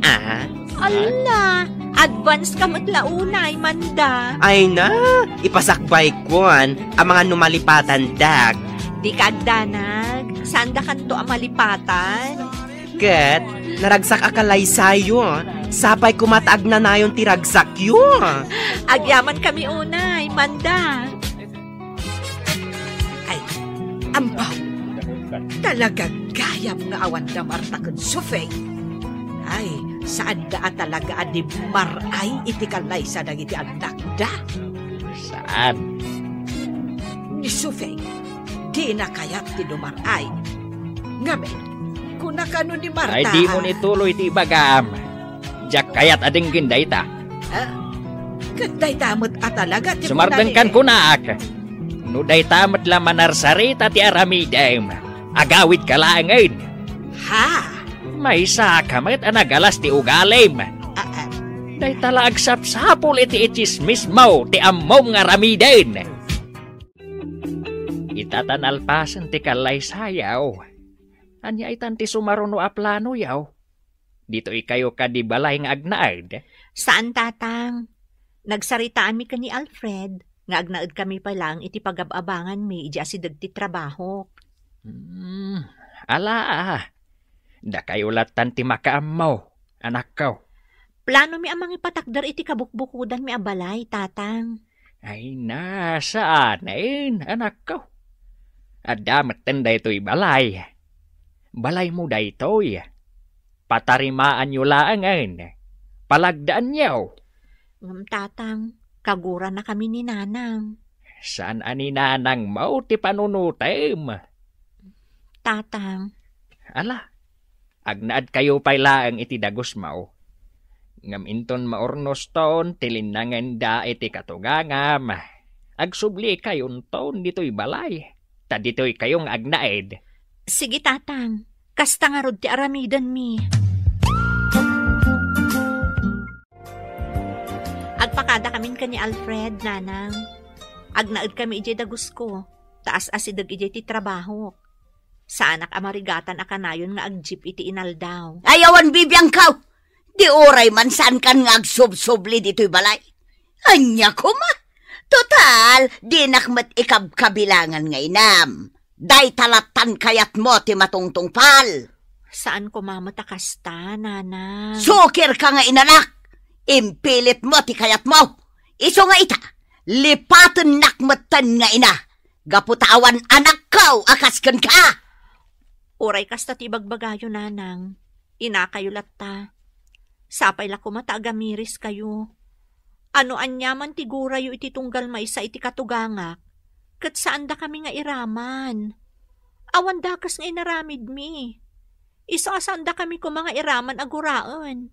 Ala, advance ka matlaunay, Manda. Ay na, ipasakbay kon ang mga numalipatan dag. Di kagdanag, saan da kanto ang malipatan? Ket, naragsak akalay sayo. Sapay kumataag na nayon ti ragsak yun. Agyaman kami unay, Manda. Ay, ampaw. Talaga gayam nga awan na Marta kun Sufay. Ay, saan da talaga adi maray iti kalay sa dagiti agdakda? Saan? Ni Sufay, di na kayat ti dumaray. Ngamen, kung nakano ni Marta... Ay di mo nituloy ti bagam. Jak kayat ading ginday ta. Kanday tamot talaga ti Sumardengkan ko na ak. Nuday tamat la manarsarita ti aramidem. Agawid ka laangin. Ha? May sakamat anagalas ti ugalim. Day tala agsapsapol iti ichismis mo ti ammom nga ramiden. Itatan alpasan ti kalay sayaw. Anya itan ti sumaruno a plano yaw. Dito ikayo ka di balay nga agnaad. Saan, tatang? Nagsaritaan mi ka ni Alfred, nga agnaad kami pa lang iti pagababangan mi iji asidag ti trabaho. Ala, da kayo latan ti makaamaw, anak ko. Plano mi amang ipatakdar iti kabukbukudan mi abalay, tatang. Ay nasaan anak ko. Adamat tanda ito'y balay. Balay mo da ito'y. Patarimaan nyo laangan. Palagdaan nyo. Tatang, kagura na kami ni nanang. Saan ani nanang mo ti panunutem? Tatang. Ala, agnaad kayo pa'y laang iti dagos mo. Ngaminton maornos ton tilinangan da iti katugangam. Agsubli kayon ton dito'y balay. Ta dito'y kayong agnaed. Sige, tatang. Kasta nga rod ti aramidan mi. Agpakada kamin ka ni Alfred, nanang. Agnaed kami ijay dagos ko. Taas asidag ijay ti trabaho. Sa anak amarigatan akanayon nga agjip iti inaldaw. Ayawan bibiyang kaw. Di oray man saan kan nga agsubsubli dito'y balay. Anya ko ma. Total, di nakmat ikabkabilangan nga inam. Day talatan kayat mo ti matungtong pal. Saan ko mamatakasta, nanang? Sukir ka nga inanak. Impilit mo ti kayat mo. Iso nga ita, lipatan nakmatan nga ina. Gaputawan anak kaw, akaskan ka. Uray kasta ti bagbagayo, nanang. Ina kayo latta. Sapay la kumatagamiris kayo. Ano anyaman ti gurayo iti tunggal maysa iti katugangak. kat saan da kami nga iraman. Awan dakas nga inaramid mi. Isa saan da kami ko mga iraman aguraan.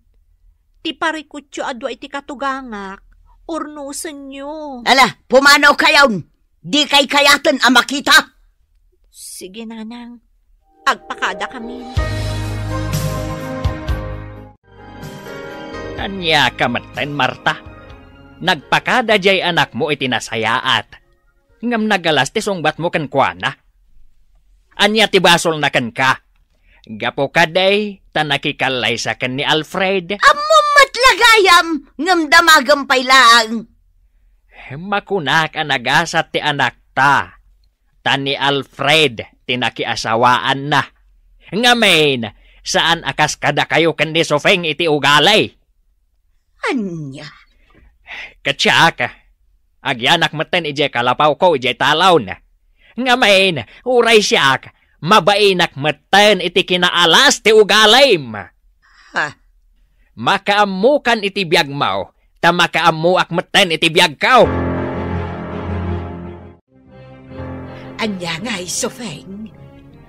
Ti parikutyo adwa iti katugangak, urnusan nyo. Ala, pumanaw kayaw. Di kay kayatan ang makita. Sige, nanang. Agpakada kami. Anya ka maten, Marta. Nagpakada jay anak mo itinasayaat. Ngam nagalas ti sungbat mo kan kuana. Anya ti basol na kan ka. Gapo ka day, tanakikalay sa kan ni Alfred. Amo matlagayam, ngam damagampay lang. Makunak ang nagasat ti anak ta. Tani Alfred, tinakiasawaan na. Ngamen, saan akas kada kayo kan ni Sofeng iti ugalay? Anya? Katsak, agyanak maten ije kalapaw ko ije talaw na. Ngamen, uray siyak, mabainak maten iti kinaalas ti ugalaym. Ha? Makaamukan iti biyag mau, ta makaamuak maten iti biyag kao. Anya nga, Sofeng.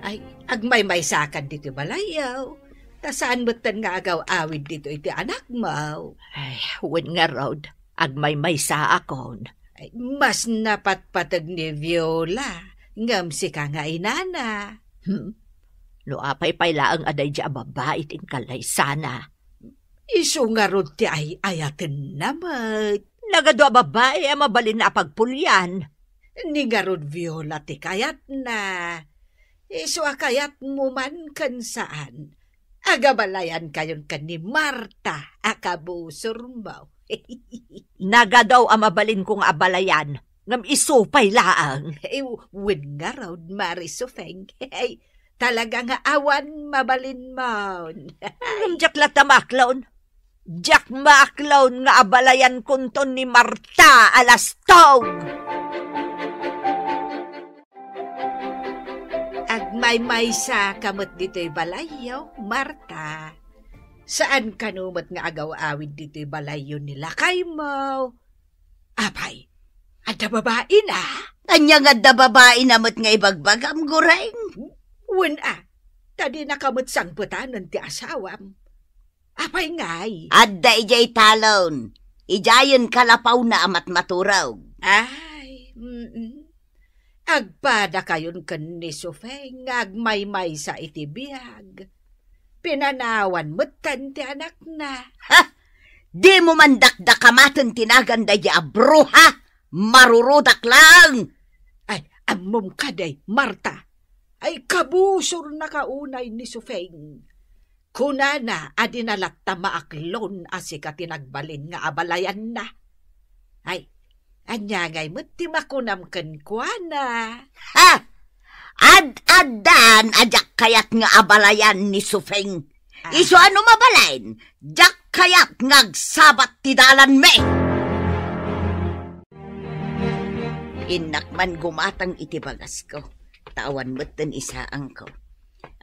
Ay, agmay-maysakan dito balayaw. Ta saan mo't nga agaw-awid dito iti anak mo? Ay, wen nga rod. Agmay-maysa akon. Ay, mas napatpatag ni Viola. Ngam si ka nga inana. No apay laang aday di ababait in kalay sana. Isu nga rod ti ay ayaten namat. Nagado babae mabalin na pagpulyan. Ni nga rod Viola ti kayat na. Isu akayat mo man kan saan. Agabalayan kayon kan ni Marta akabusor mo. Nagadaw mabalin kong abalayan. Ngam isupay laang. Win nga raw, Mari Sofeng. Talaga nga awan mabalin mo. Jack latamaklaon. Jack maklaon nga abalayan kunton ni Marta alastog. Agmay-maysa kamot dito'y balayo, Marta. Saan kanumot nga agaw-awid dito'y balayo nila kay mo? Apay, ada babae na? Anya nga da babae namot nga ibagbagam gureng. Wen tadi nakamot sang putanan ti asawam. Apay ngay? Adda ijay talon. Ijayon kalapaw na amat maturaw. Ay, agpada kayon kan ni Sofeng, agmay-may sa itibiyag. Pinanawan mo't ti anak na. Ha? Di mo man dakdakamatan tinaganda ya bruha. Marurudak lang. Ay, amom kaday, Marta. Ay, kabusor na kaunay ni Sofeng. Kunana, adinalat ta maaklon asika tinagbalin nga abalayan na. Ay, anyangay mo't ti makunam kan kuana. Ha? Ad-adan ajak kayat nga abalayan ni Sofeng. Iso ano mabalain? Jak kayat ngagsabat ti dalan me. Inakman gumatang iti bagas ko. Tawan mo't ten isaang ko.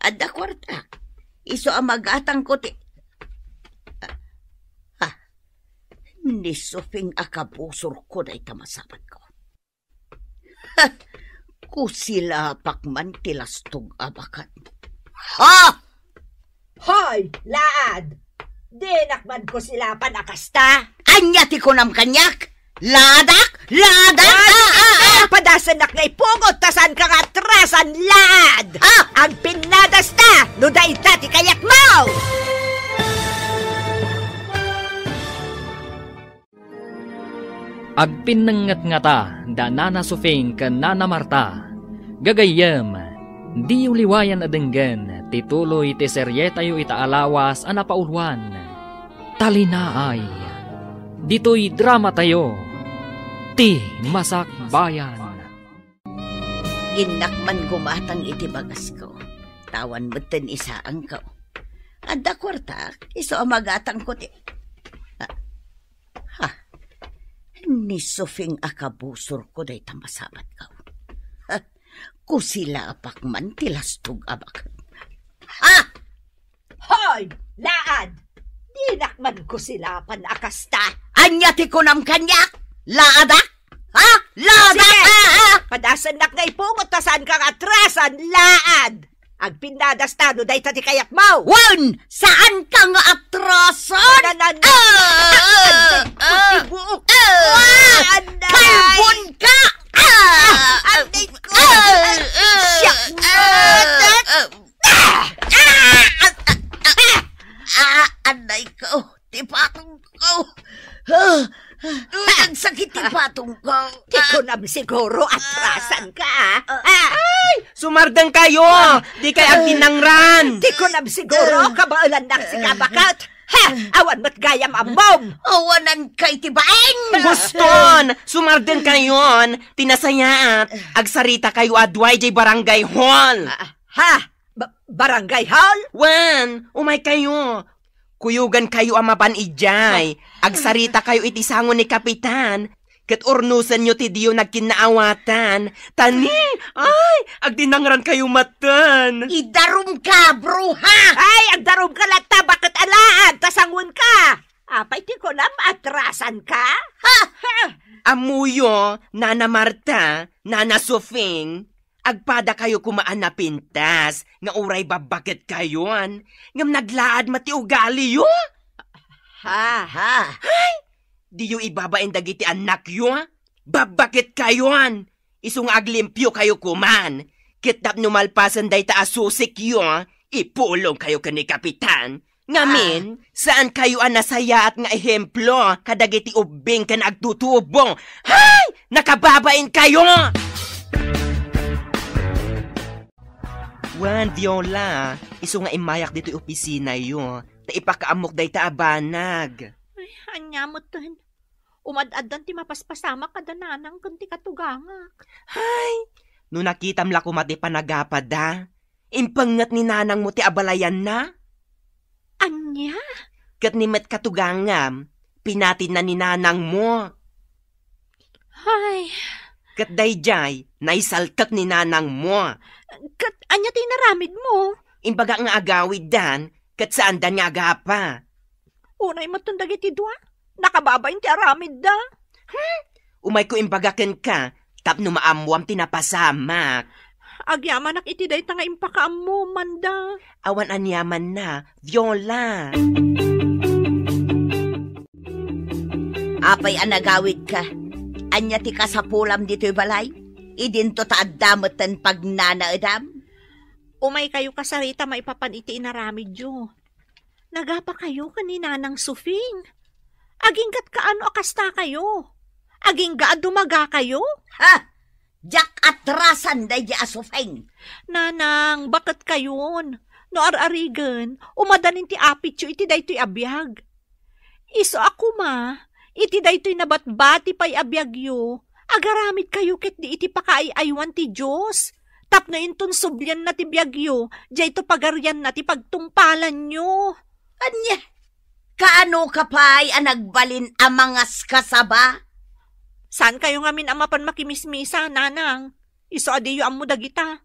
Adda kwarta. Iso amagatang ko ti... Ni Sofeng akabusor ko na itamasabat ko. Ha! Kusilapak man tilastog abakat. Ha! Hoy, laad! Dinakman ko sila panakasta. Anya ti kunam kanyak? Ladak? Ladak? Padasan nak ngay pungot tasan kang atrasan, laad! Ang pinadas ta! Nuday ta ti kayak mo! Agpinangat nga ta, da Nana Sofeng kan Nana Marta. Gagayam, di uliwayan adenggan, tituloy ti seryetayo itaalawas anapaulwan. Talinaay, dito'y drama tayo, ti Masakbayan. Inakman gumatang iti bagas ko. Tawan mo't ten isaang ko. Adda kwarta, iso amagatang ko ti... Ni Sofeng akabusor ko day tamasabat ka. Kusilapak man tilastog abak. Hoy, laad! Dinakman ko sila panakasta. Anya ti kunam kanyak? Laadak? Ha? Laadak? Sige! Padasan nak ngay pungot ta saan kang atrasan, laad! Agpindadas tano day tati kayak mo! Wan! Saan ka nga atrasan? Kalbon ka! Anday ko! Siyak mo! Anday ko! Tipatong ko! Ang sakit tipatong ko! Di ko nam siguro atrasan ka, Sumardang kayo! Di kay agtinangran! Di ko nam siguro kabaulan nak si kabakat! Awan mo't gayam amom! Awanan kay tibaeng! Guston! Sumardang kayon! Tinasayaat! Agsarita kayo adway jay barangay hall! Barangay hall? Wan! Umay kayo! Kuyugan kayo amaban ijay. Agsarita kayo itisangon ni Kapitan. Kat urnusan nyo ti diyo nagkinaawatan. Tani! Ay! Agdinangran kayo matan. Idarum ka, bruha! Ay! Agdarum ka lata! Bakit alaad? Tasangon ka! Apay ti ko na maatrasan ka? Amuyo, Nana Marta, Nana Sofing, agpada kayo kumaan na pintas, nga uray babakit kayon, ngam naglaad mati ugali yo. Ay, diyo ibabain dagiti anak yo, babakit kayon, isung aglimpyo kayo kuman, kitap numalpasan day ta asusik yo, ipulong kayo kani Kapitan. Ngamin, saan kayo ang nasaya at nga ehemplo, kadagiti ubing ka na agtutubong. Hay! Nakababain kayo! Wan, Viola, iso nga imayak dito opisina yo. Ta ipakaamok day ta abanag. Ay, anya mo tan. Umad-adan ti mapaspasama kada nanang kunti katugangak. Hay! No nakitam la ko mati panagapad da. Impangat ni nanang mo ti abalayan na. Anya? Kat ni met katugangam, pinatin na ni nanang mo. Ay. Kat dayjay, naisalkak ni nanang mo. Kat anya tinaramid mo? Imbaga nga agawid dan, kat saan dan nga agapa. Unay matundag iti dua? Nakababain ti aramid da? Umay ko imbagaken ka, tapno maamuam tinapasamak. Agyaman ak iti day tanga impakaam mo, manda. Awan anyaman na, Viola. Apay anagawid ka. Anya ti kasapulam dito'y balay? Idinto taaddamotan pag nanaedam? Umay kayo kasarita maipapan iti inaramid yo. Nagapa kayo kanina ng sufing. Aging kat kaano akasta kayo? Aging gaad dumaga kayo? Ha? Jak atrasan day di asufeng. Nanang, bakit kayon? No ar-arigan, umadanin ti apit yo iti daytoy abiyag. Iso ako ma, iti daytoy nabatbati pay abiyag yo. Agaramid kayo ket di iti pakaayaywan ti Diyos. Tapno inton subyan na ti biyag yo, jay to pagaryan na ti pagtungpalan nyo. Anya? Kaano ka pa'y anagbalin amangas kasaba? Saan kayo ngamin amapan makimismisa, nanang? Iso adiyo ammo dagita.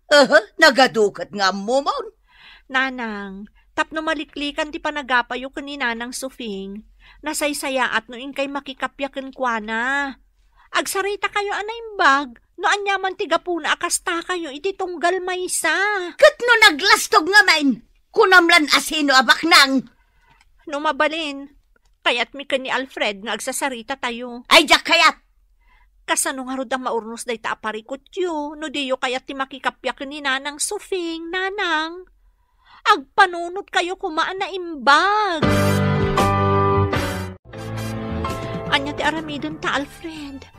Nagadukat nga mo, mon. Nanang, tapno maliklikan ti panagapayo kani nanang Sufing. Nasaysayaat no inkay makikapyaken kwa na. Agsarita kayo anaimbag, no anyaman ti gapuna akasta kayo iti tunggal maysa. Kat no naglastog nga main, kunamlan asino abaknang. No mabalin, kayat mi ni Alfred nga agsasarita tayo. Ay, jak kayat. Kasano nga rod ang maurnos day ta aparikot yo, no diyo kayat ti makikapyak ni nanang Sufing, nanang. Agpanunot kayo kumaan na imbag. Anya ti aramidon ta, Alfred.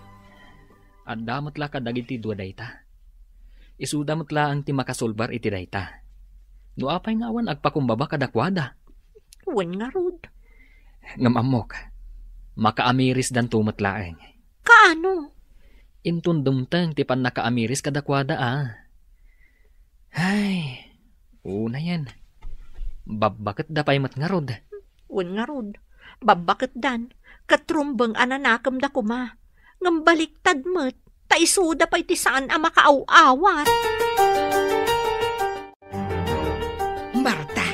At damot la kadagiti dua dayta. Isudamot la ang ti makasulbar iti dayta. No apay nga awan agpakumbaba kadakwada. Wen nga rod. Ngamamok, makaamiris dan tumatlaeng. Kaano? Intun dumtang ti pan nakaamiris kadakwada Ay, una yan. Babakit da pay matngarod. Wen nga rod. Babakit dan. Katrumbang ananakam da kuma. Ngambaliktad mo't. Taisuda pa'y ti saan ang makaaw-awat. Marta,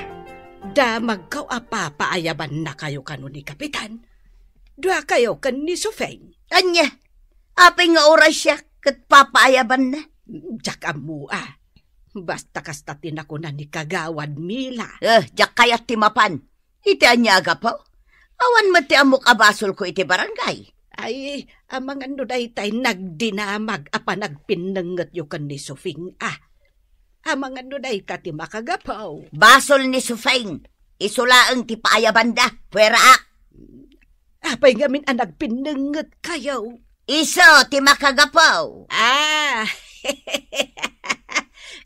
da magkaw paayaban na kayo kano ni Kapitan. Dua kayo kan ni Sufeng. Anya? Apay nga oras siya. kat papaayaban na. Diyak mo Basta kasta tinakunan ni Kagawad Mila. Diyak kayat timapan. Iti anyaga po. Awan mo ti amok abasol ko iti barangay. Ay, amang ano tay nagdinamag apa nagpinangat yung kan ni Sufing Amang ano kati makagapaw. Basol ni Sufing. Isulaang ti paayabanda. Pwera Apay ngamin nagpinangat kayo. Iso ti makagapaw.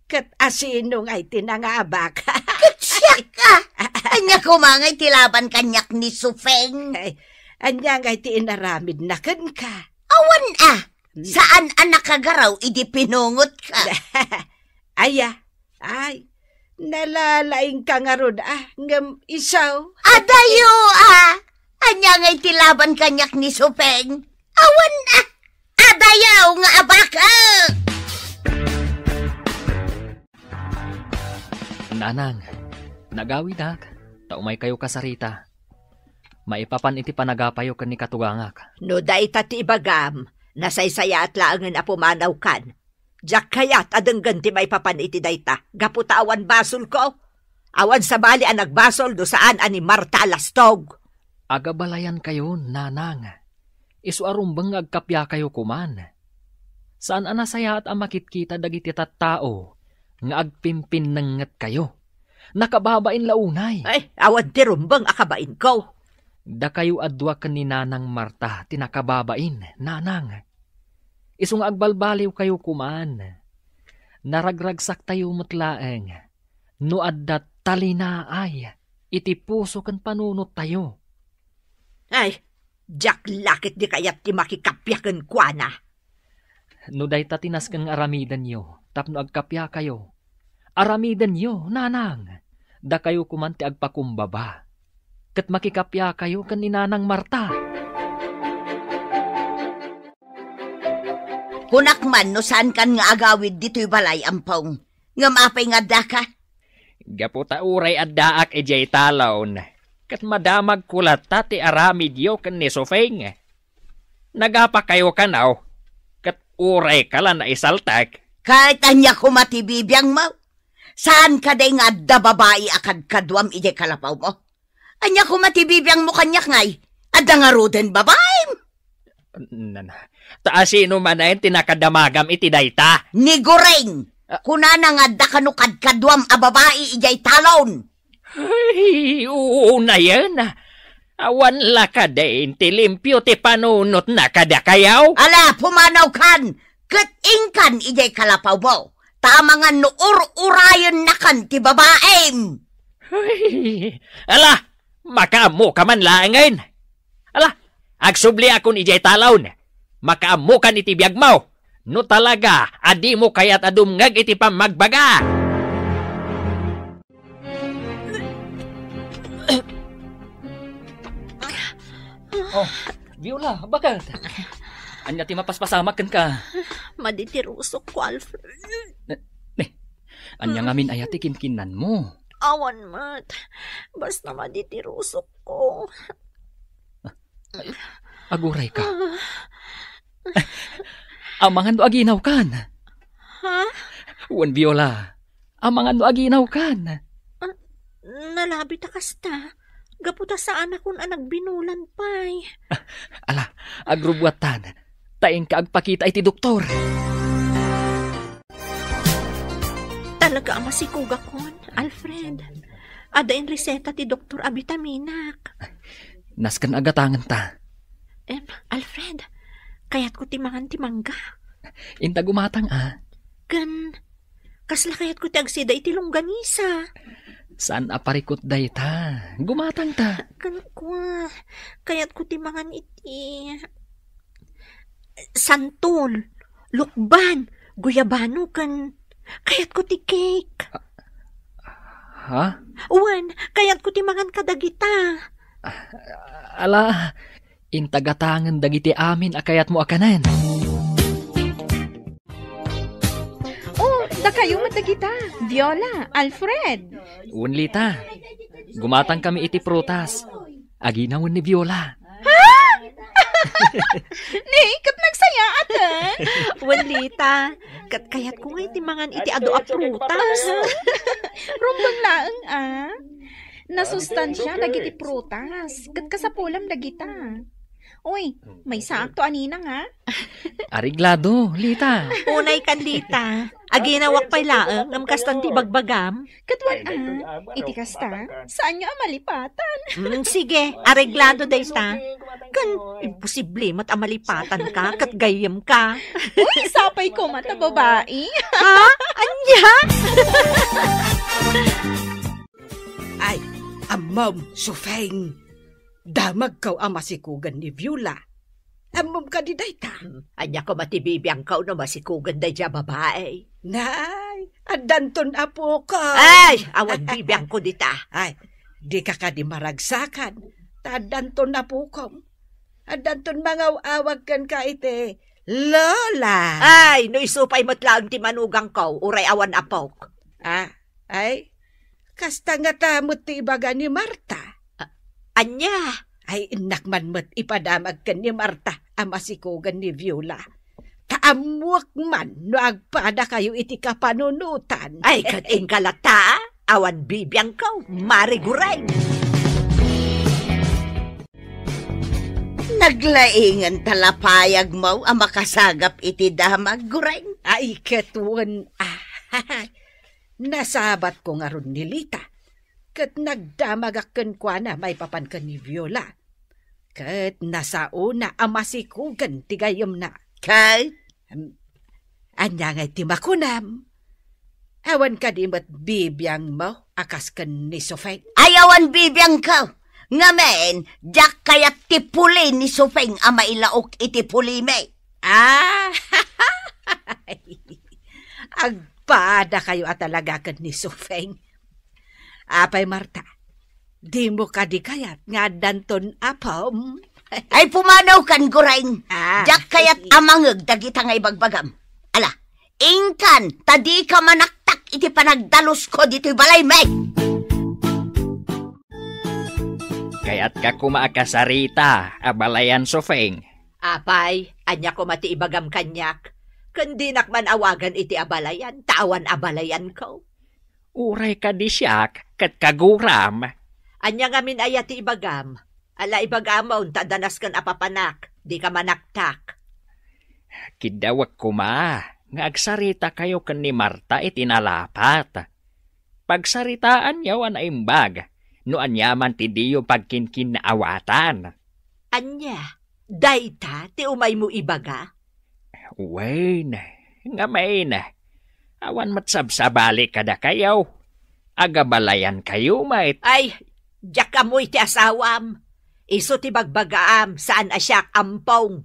Kat asino nga'y tinangabak. Katsyak ka! Anya kumangay tilaban kanyak ni Sufeng. Anya nga'y tinaramid na kan ka. Awan saan anak kagaraw idi pinungot ka? Ay, nalalaing ka nga ron ngam isaw. Adayo anya nga'y tilaban kanyak ni Sufeng. Awan adayaw nga abaka! Nanang, nagawid taumay kayo kasarita. Maipapan iti panagapayo kan ni katugangak. No dayta ti ibagam, nasaysaya at laangan apumanaw kan. Diyak kayat adenggan ti maipapan iti dayta, gaputa awan basol ko. Awan sa bali ang nagbasol do saan ani Marta Alastog. Agabalayan kayo, nanang. Isu arumbang agkapya kayo kuman. Saan anasaya at amakitkita dagiti tattao nga agpimpin nangat kayo. Nakababain launay. Ay, awan ti rumbang akabain ko. Da kayo adwa kan ni Nanang Marta tinakababain, nanang. Isung agbalbaliw kayo kuman. Naragragsak tayo matlaeng. No addat talinaay. Iti puso kan panunot tayo. Ay, jak lakit di kayat ti makikapyakan kwa na. No day tatinas kang aramidan yo. Tapno agkapya kayo. Aramidan yo, nanang. Da kayo kumanti agpakumbaba. Kat makikapya kayo kan ni Nanang Marta. Kunakman no saan kan nga agawid dito'y balay ampong. Nga mapay nga daka. Gaputa uray at daak ejay talon. Kat madamag kulat ti aramid yo kan ni Sufeng. Nagapa kayo kanaw. Kat uray kala na isaltak. Kahit anya kumatibibiyang mo. Saan ka day nga da babae akad kadwam ije kalapaw mo? Anya kumatibibiyang mo kanyak ngay. Adda nga ruden babae. Taasino man na tinakadamagam iti dayta. Ni Goreng. Kunana nga da kanukad kadwam a babae ijay talon. Ay, oo na yan. Awan la ka din ti limpyo ti panunot na kada kayaw. Ala, pumanaw kan. Kat-ingkan ijay kalapaw mo. Tama nga nuur-urayon na kan ti babaem. Ay, ala, makaamo ka man laangan. Ala, agsubli akon ijay talon. Makaamo kan iti biyag mo. No talaga, adi mo kayat adumngag iti pamagbaga. Oh, Viola, bakit? Anya ti mapaspasamakan ka. Maditirusok ko, Alfred. Anya ngamin ayati kinkinan mo. Awan mat. Basta maditirusok ko. Aguray ka. Amangan do aginaw kan. Ha? Wan Viola. Amangan do aginaw kan. Nalabi ta kasta. Gaputa saan akong binulan pay. Ala, agrubwatan. Taing ka agpakita iti doktor. Talaga ang masikuga kon, Alfred. Adain reseta ti Dr. Abitaminak. Naskan agatangan ta. Alfred, kayat ko timangan timangga. Inta gumatang Kasla kayat ko ti agsida iti longganisa. Saan aparikot day ta? Gumatang ta. Kayat ko timangan iti santol, lukban, guyabano kayat ko ti cake. Ha? Uwan, kayat ko timangan kadagita. Ala, intagatangan dagiti amin akayat mo akanan. Oh, da kayo matagita. Viola, Alfred. Unlita, gumatang kami iti prutas. Aginawon ni Viola. Ha? Ni, kat nagsaya atan. Wanlita, kat kayat ko nga timangan iti ado a prutas. Rumbang laeng nasustansya dagiti prutas. Kat kasapulam dagita. Uy, may sakto anina nga. Ariglado, Lita. Unay kan Lita. Aginawak pa'y laeng, namkastan ti bagbagam. Katwan iti kasta, saan nyo amalipatan? Sige, areglado dayta. Kan, imposible mat amalipatan ka, kat gayam ka. Uy, sapay ko mata babae. Ha? Anya? Ay, amam, Sufeng. Damag kaw ang masikugan ni Viola. Amam ka di dayta. Anya ko matibibiyang kaw na masikugan day dya babae. Nay, adanton apo ko. Ay, awan bibiyang ko dita. Ay, di ka di maragsakan. Tadanton apo ko. Adanton mangaw-awag kan ka ite. Lola. Ay, no isupay mo't lang ti manugang kaw, uray awan apok. Ay, kasta nga tamot ti ibaga ni Marta. Anya? Ay, inakman mo't ipadamag kan ni Marta ang masikugan ni Viola. Kaamuak man no agpada kayo iti kapanunutan. Ay, kating kalata, awan bibiyang kaw, mariguray. Naglaingan talapayag mo ang makasagap iti damag, gureng. Ay, katwan, nasabat ko nga ron ni Lita. Kat nagdamagakan kwa na may papankan ni Viola. Kat nasauna ang masikugan tigayom na. Kay? Anya nga timakunam. Awan ka di mat bibiyang mo akas kan ni Sufeng. Ayawan bibiyang ka. Ngamen, jak kayat tipuli ni Sufeng ang mailaok iti puli me. Agpada kayo at talaga kan ni Sufeng. Apay Marta, di mo ka di kayat nga danton apom. Ay pumanaw kan gureng. Jak kayat amangeg dagita nga ibagbagam. Ala, ingkan, tadi ka manaktak iti panagdalos ko dito balay me. Kaya't ka kumaakasarita, abalayan Sufeng. Apay, anya ko mati ibagam kanyak. Kandinak man awagan iti abalayan, tawan abalayan ko. Uray ka di siyak, kat kaguram. Anya nga min ayati ibagam. Ala ibagamaw, tadanas kan apapanak, di ka manaktak. Kidawag kuma, nga agsarita kayo kan ni Marta itinalapat. Pagsaritaan yaw an imbag, no anyaman ti diyo pagkinkin na awatan. Anya, dayta, ti umay mo ibaga? Wain, nga main. Awan matsabsabali kada kayaw. Agabalayan kayo, mait. Ay, diyak amoy ti asawam. Iso ti bagbagaam, saan asyak ampong.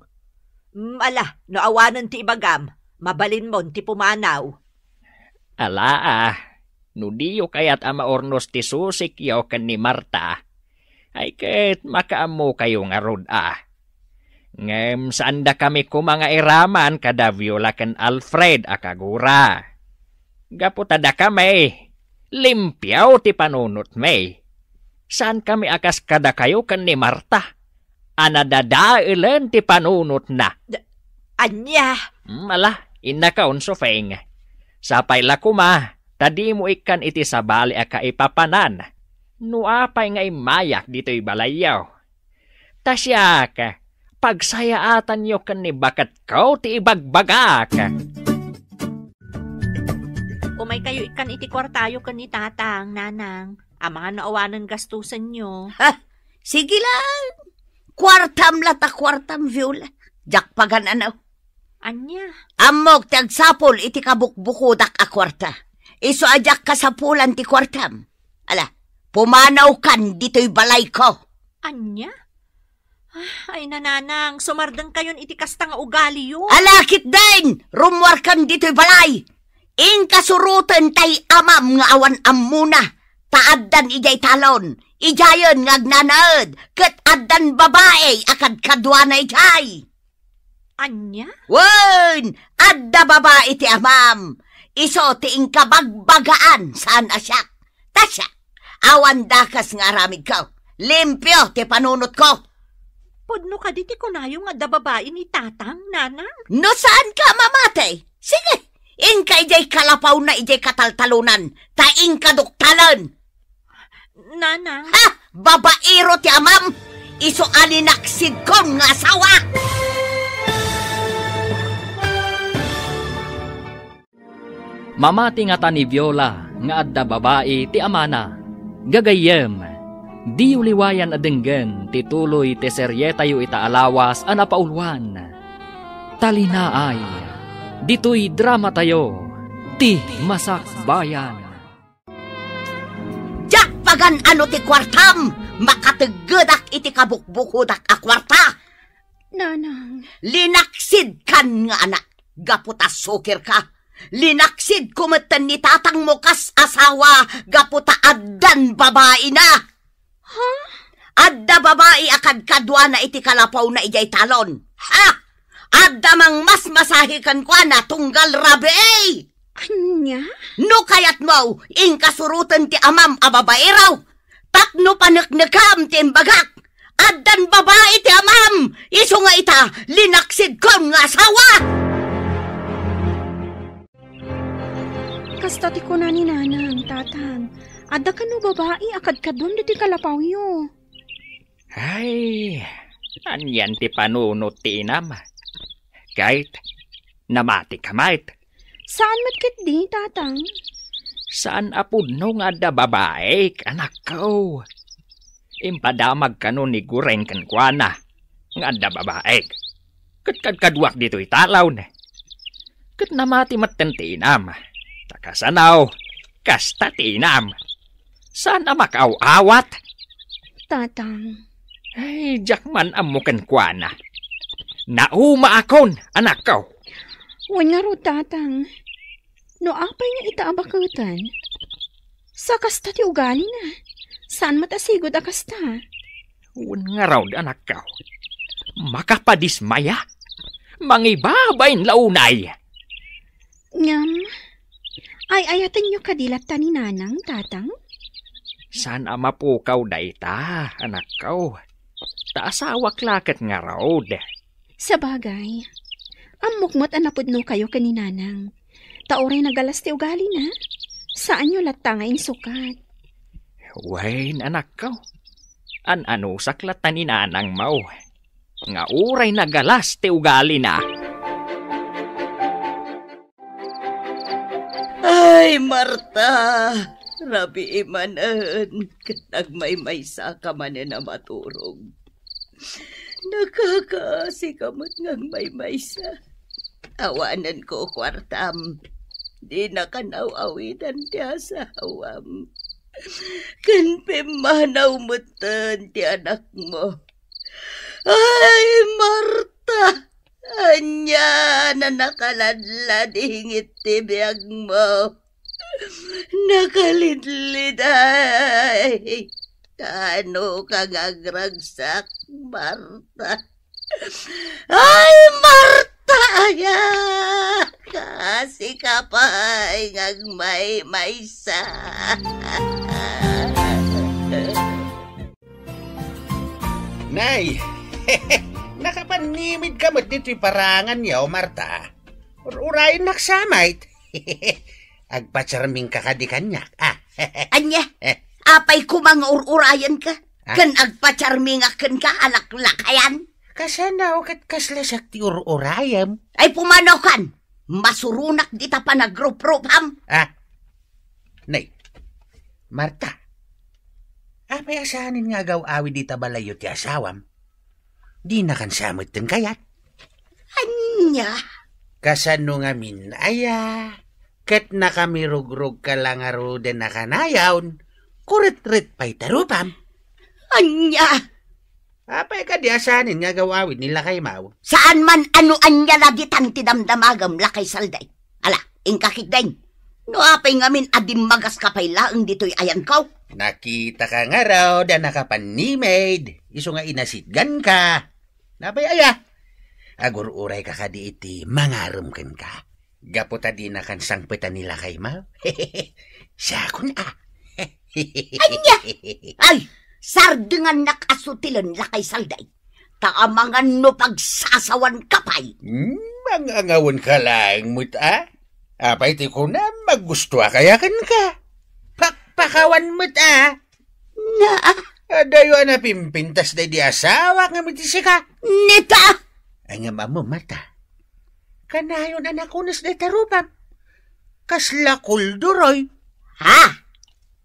Ala, no awanan ti ibagam, mabalin mon ti pumanaw. Ala no diyo kayat ama ornos ti susik yaw kan ni Marta. Ay ket makaamo kayo nga rod Ngem saan da kami kumanga iraman kada Viola kan Alfred akagura. Gaputada kami, limpyaw ti panunot may. Saan kami akas kada kayo kan ni Marta? Anadadailen ti panunot na. Anya? Mala, inakaon Sufeng. Sapay la kuma, tadi mo ikan iti sabali aka ipapanan. Nuapay nga imayak dito'y balayaw. Tasyak, pagsayaatan yo kan ni bakat kau ti ibagbagak. Umay kayo ikan iti kwartayo kan ni tatang, nanang. Ang mga naawanan gastusan nyo. Sige lang. Kwartam lata kwartam, Viola. Jak pagananaw. Anya? Amok ti agsapol iti kabukbukudak a kwarta. Iso ajak kasapulan ti kwartam. Ala, pumanaw kan dito'y balay ko. Anya? Ay nananang, sumardang kayon iti kasta nga ugali yun. Alakit din! Rumwar kan dito'y balay. In kasurutan tay amam nga awan amuna. Taaddan ijay talon. Ijayon nga agnanaad. Kat addan babae akad kadwa na ijay. Anya? Wen! Adda babae ti amam. Iso ti ingkabagbagaan saan asyak. Tasya, awan dakas nga aramid ko. Limpyo ti panunot ko. Pudno ka diti kunayo nga da babae ni tatang, nanang. No saan ka mamatay? Sige, ingka ijay kalapaw na ijay kataltalunan, taing kaduktalan. Nanang. Ha! Babaero ti amam! Iso alinaksid kong nga asawa! Mamati nga ta ni Viola nga adda babae ti amana. Gagayem, di uliwayan adenggen ti tuloy ti seryetayo ita alawas a napaulwan. Talinaay, dito'y drama tayo, ti Masakbayan. Jak pagan ano ti kwartam! Makatigedak iti kabukbukudak a kwarta! Nanang. Linaksid kan nga anak, gaputa sukir ka. Linaksid kumatan ni tatang mo kas asawa, gaputa addan babae na. Ha? Adda babae akad kadwa na iti kalapaw na ijay talon. Ha? Adda mang mas masahikan kwa na tunggal rabe eh. Anya? No kayat mo, ingkasurutan ti amam a babae raw. Tapno panaknakam ti imbagak. Addan babae ti amam. Iso nga ita, linaksid kon nga asawa. Kasta ti ko na ni nanang, tatang. Adda ka no babae, akad ka doon diti kalapaw yo. Ay, anyan ti panunot ti inam. Kahit namati kamait. Saan matkit di, tatang? Saan apudno nga da babae, anak ko? Impadamag ka no ni gureng kankwana. Nga da babae. Kadwak dito italaw na. Kat namati matentinam. Takasanaw, kastatinam. Sana makaw-awat? Tatang. Ay, jakman amukan kwa na. Nauma akon, anak ko. Wan nga ro, tatang. No apay nga itaabakatan. Sa kasta ti ugali na. Saan matasigod a kasta? Wan nga raw, anak ko. Makapadismaya. Mangibabayin launay. Ngam. Ay ayatin nyo kadilat ta ni nanang, tatang? Sana mapukaw da ita, anak ko. Taasawak lakat nga raw. Sa bagay, amukmot anapudno kayo kaninanang. Taoray nagalas ti ugali na. Saan nyo latangain sukat? Wain, anak ko. Ano saklat ni nanang mau. Nga uray nagalas ti ugali na. Ay, Marta! Rabi imanan, nagmaymaysa ka man na maturog. Nakakaasikamot ngang maymaysa. Awanan ko, kwartam. Di na kanaw-awitan ti asawam. Kanpimanaw mo ti anak mo. Ay, Marta! Anya na nakaladlad hingit ti biyag mo. Nakalidlid ay. Kano kang agragsak, Marta? Ay, Marta! Aya! Kasi ka pa ay ngagmay-maysa. Nay! Nakapanimid ka mo't dito'y parangan yaw, Marta. Urayin naksamait. Agpatsarming kakadikanyak. Anya, apay kumang urayan ka? Kan agpatsarmingakan ka, alaklakayan? Kasanaw kat kaslasak ti urayam. Ay pumanaw kan, masurunak di ta pa nagrup-rupam. Nay, Marta, apay asahanin nga gaw-awi di ta balayo ti asawam. Di na kan samot din kayat. Anya? Kasano nga minaya, kat nakamirug-rug ka lang aro din nakanayawn, kurit-rit pa'y tarupam. Anya? Apay ka di asanin nga gawawin nila kay Mau. Saan man ano anya lagi tang tidamdamagam lakay salday. Ala, ingkakigdain. No apay ngamin adim magas kapay laang dito'y ayan kaw. Nakita ka nga raw da nakapanimid. Iso nga inasidgan ka. Napay aya. Agur-uray ka ka di iti mangarum kan ka. Gaputa di na kan sangpitan nila kay Mau. Siya kun Anya! Ay! Sardengan nakasutilan lakay salday. taamangan no pagsasawan kapay. Mangangawon ka lang, muta. Apay ti ko na magusto kaya kan ka. Pakpakawan muta. Na, Adayo na pimpintas na di asawa nga mitisi ka. nita! Ay nga mamo mata. Kanayon anak unas na tarupam. Kasla kulduroy. Ha?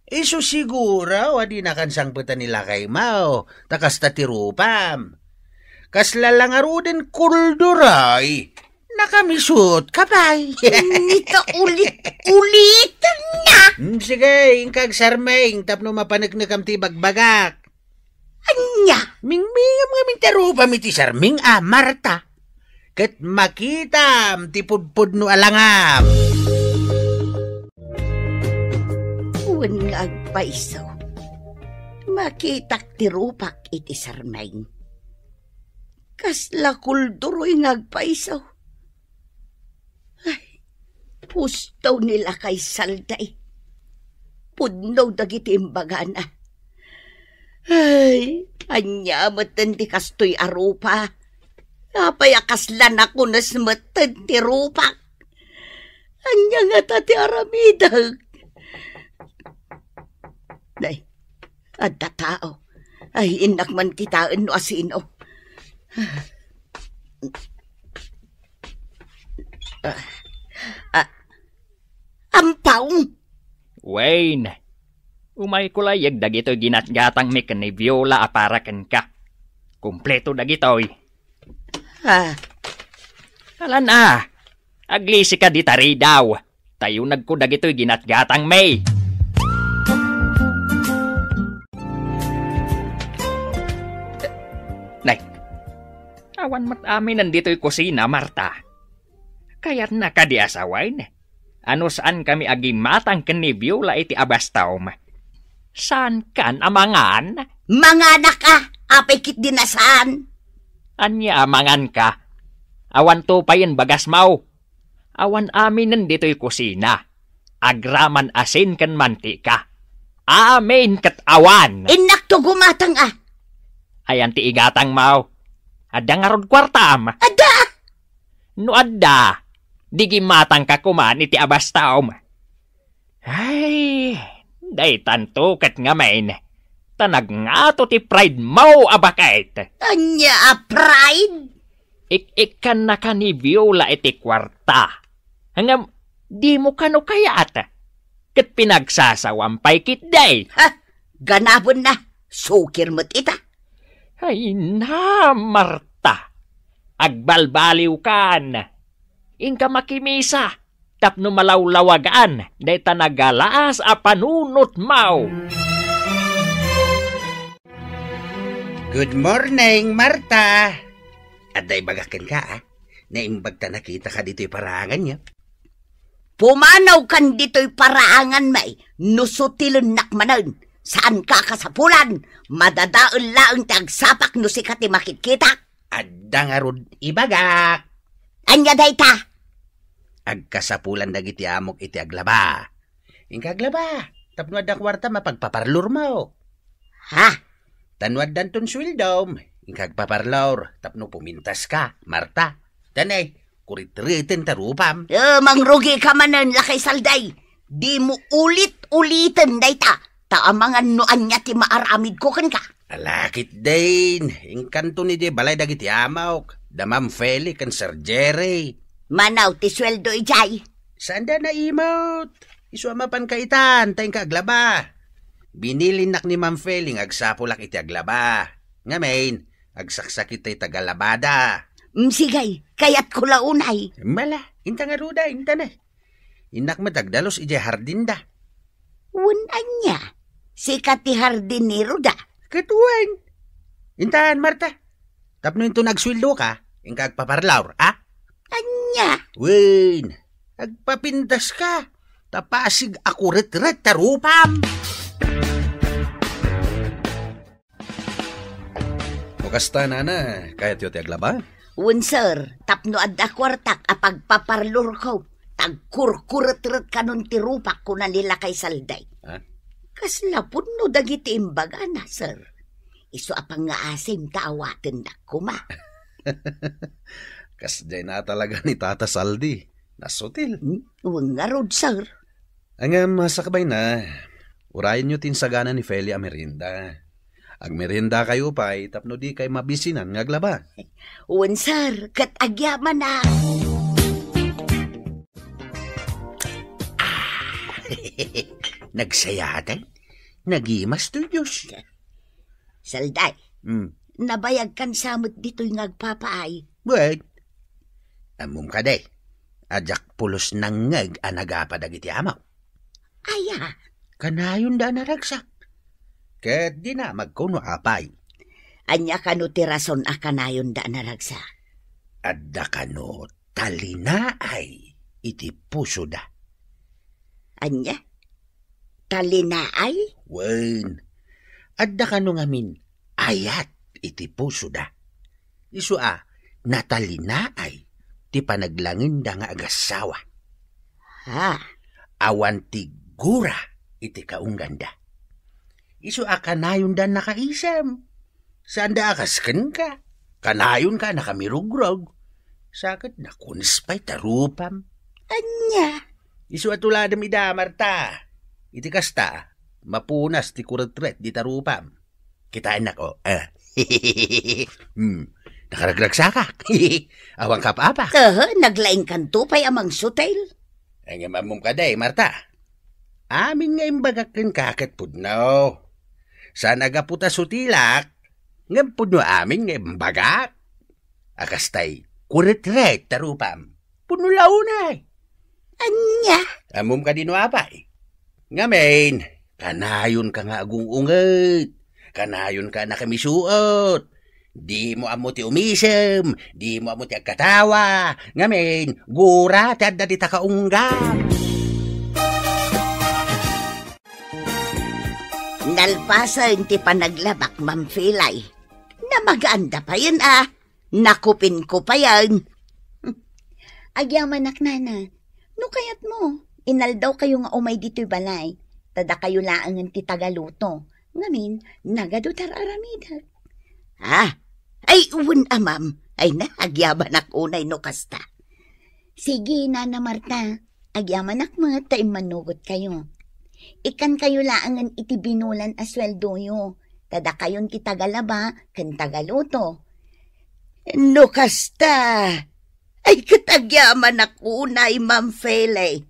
Isu siguro, wadi na kansangputan nila kay Mao. Takas tatirupam. Kasla lang aruden kulduroy. Nakamisut kapay. Nita ulitan na! Sige, ingkag sarmeng, tapno mapanagnagam ti bagbagak. Anya! Mingmingam nga mintarupam iti sarming Marta. Kat makitam ti pudpud no alangam. Uwan nga agpaisaw. Makitak ti rupak iti sarmeng. Kasla kulduroy nga agpaisaw. Ay, pustaw nila kay salday. Pudnaw dagiti imbagana. Ay, anya matan ti kastoy arupa. Napayakaslan ako nas matan ti rupak. Anya nga tati aramidag. Day, adda tao. Ay, inak man kitaan no asino. Ampaw! Wayne, umay kulayag dagito ginatgatang mekan ni Viola aparakan ka. Kompleto dagitoy. Ha? Alan aglisi ka di tari daw. Tayo nagko dagitoy ginatgatang may. Nay, awan mat amin nandito'y kusina, Marta. Kaya't nakadiasawain. Ano saan kami agimatang ken ni Viola iti abastawm? Saan kan amangan? Manganak ka! Apay kit dinasaan! Anya amangan ka? Awan to pa yan bagas mau. Awan amin nandito'y kusina. Agraman asin ken mantika. Amin kat awan. Inak to gumatang Ayan ti igatang mau. Adda nga rod kwartam. Ada! No adda. Di gimatang ka kuman iti abastawm. Ay, day tanto kat nga main. Tanag nga to ti pride mo abakait. Anya pride? Ik-ikan na ka ni Viola iti kwarta. Hangam, di mo kano kayat. Kat pinagsasawampay kit day. Ha? Ganabon na. Sukir mo't ita. Ay na, Marta. Agbalbaliw kan. Ingka makimisa. Tapno malawlawagaan. Day tanagalaas a panunot mau. Good morning, Marta. At day bagakan ka, Naimbag ta nakita ka dito'y parangan niya. Pumanaw kan dito'y paraangan may. Nusutilon nakmanan. Saan ka kasapulan? Madadaon laang tagsapak no si kati makikita. Adda nga rod ibagak. Anya dayta? Agkasapulan dagiti amok iti aglaba. Ingkaglaba. Tapno adda kwarta mapagpaparlor mo. Ha? Tanwad danton swildom. Ingkagpaparlor. Tapno pumintas ka, Marta. Tanay, kurit-ritin tarupam. Mangrugi ka manan lakay salday. Di mo ulit-ulitin dayta. Taamangan no anya ti maaramid ko kan ka. Alakit din. Ingkanto ni di balay dagiti amok. Damam Feli kan Sir Jerry. Manaw ti sweldo ijay. Saan da na imot? Isuamapan kaitan, tayong kaaglaba. Binilinak ni Ma'am Feli agsapulak iti aglaba. Ngamin, agsaksakit tay tagalabada. Sigay, kayat ko launay. Mala, inta nga ruda, inta na. Inak matagdalos ije hardinda. Unan niya, si kati hardinero da. Katuan. Intahan, Marta. Tapno ito nagswildo ka, ingkagpaparlaur, Anya? Wen, agpapintas ka. Tapasig ako ret-ret tarupam. Mukasta na, kaya tiyo ti aglaba? Sir, tapno adda kwartak apagpaparlor ko. Tagkurkuret-ret kanon ti rupak ko na nila kay salday. Ha? Kaslapod no dagiti imbaga na, sir. Iso apang nga asim taawaten na kuma. Kasday na talaga ni Tata Saldi. Nasutil. Huwag nga rod, sir. Ang masakbay na, urayan nyo tinsagana ni Feli a merinda. Ag merinda kayo pa, tapno di kay mabisinan nga glaba. Huwag, sir, kat agyaman na. Nagsayatan? Nagimas to Diyos. Salday, nabayag kan samot dito'y ngagpapaay. Wait. Amum ka day. Ajak pulos ng ngag anagapadag iti amaw. Aya. Kanayon da naragsak. Ket di na magkuno apay. Anya kano tirason akanayon da naragsa. Adda kano talinaay iti puso da. Anya? Talinaay? Wen. Adda kano ngamin ayat iti puso da. Isu natalinaay ti panaglangin da nga agasawa. Ha? Awan ti gura iti kaungganda. Isu kanayon da nakaisam. Saan da akasken ka? Kanayon ka nakamirugrog. Sakit na kunspay tarupam. Anya? Isu atuladam ida, Marta. Iti kasta, mapunas ti kuretret di tarupam. Kitain na ko. Nakaragragsaka. Awang kapapa. Naglaing kanto pa'y amang sutel. Ang mamum ka day, Marta. Amin nga imbagakin kakat pudno. Sa nagaputa sutilak, ngam pudno amin nga imbagak. Akastay, kuretret tarupam. Puno launay. Anya? Amum ka dino apay. Ngamen, kanayon ka nga agung-unget. Kanayon ka nakamisuot. Di mo amo ti umisem, di mo amo ti agkatawa. Ngamen, gura ti adda ti takaunggam. Nalpasan ti panaglabak, Ma'am Filay. Na maganda pa yan, Nakupin ko pa yan. Agyaman nana, no kayat mo, inaldaw kayo nga umay dito'y balay. Tada kayo laangan ti tagaluto. Ngamin, nagadutar aramida. Ay uwan ma'am. Ay na, agyaman unay no kasta. Sige, Nana Marta. Agyaman mga tayo manugot kayo. Ikan kayo laangan iti binulan asweldo yo. Tada kayon ti tagalaba, kan tagaluto. No kasta. Ay katagyaman unay, Ma'am Fele.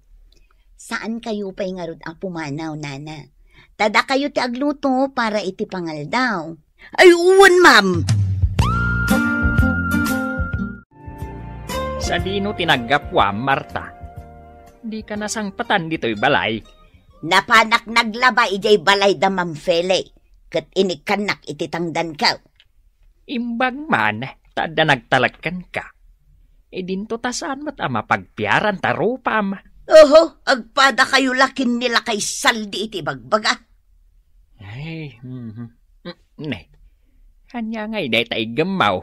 Saan kayo pa'y ngarod ang pumanaw, Nana? Tada kayo ti agluto para iti pangaldaw. Ay uwan, ma'am. Sa dino tinaggapwa, Marta. Di ka nasangpatan dito'y balay. Napanak naglaba ijay balay da, Ma'am Fele. Kat inikanak ititangdan ka. Imbag man, tada nagtalagkan ka. E dinto tasaan mo't mapagpiaran tarupam. Oho, agpada kayo lakin nila kay Saldi iti bagbaga. Ay, ne. Hanya ngay day tayo gamaw.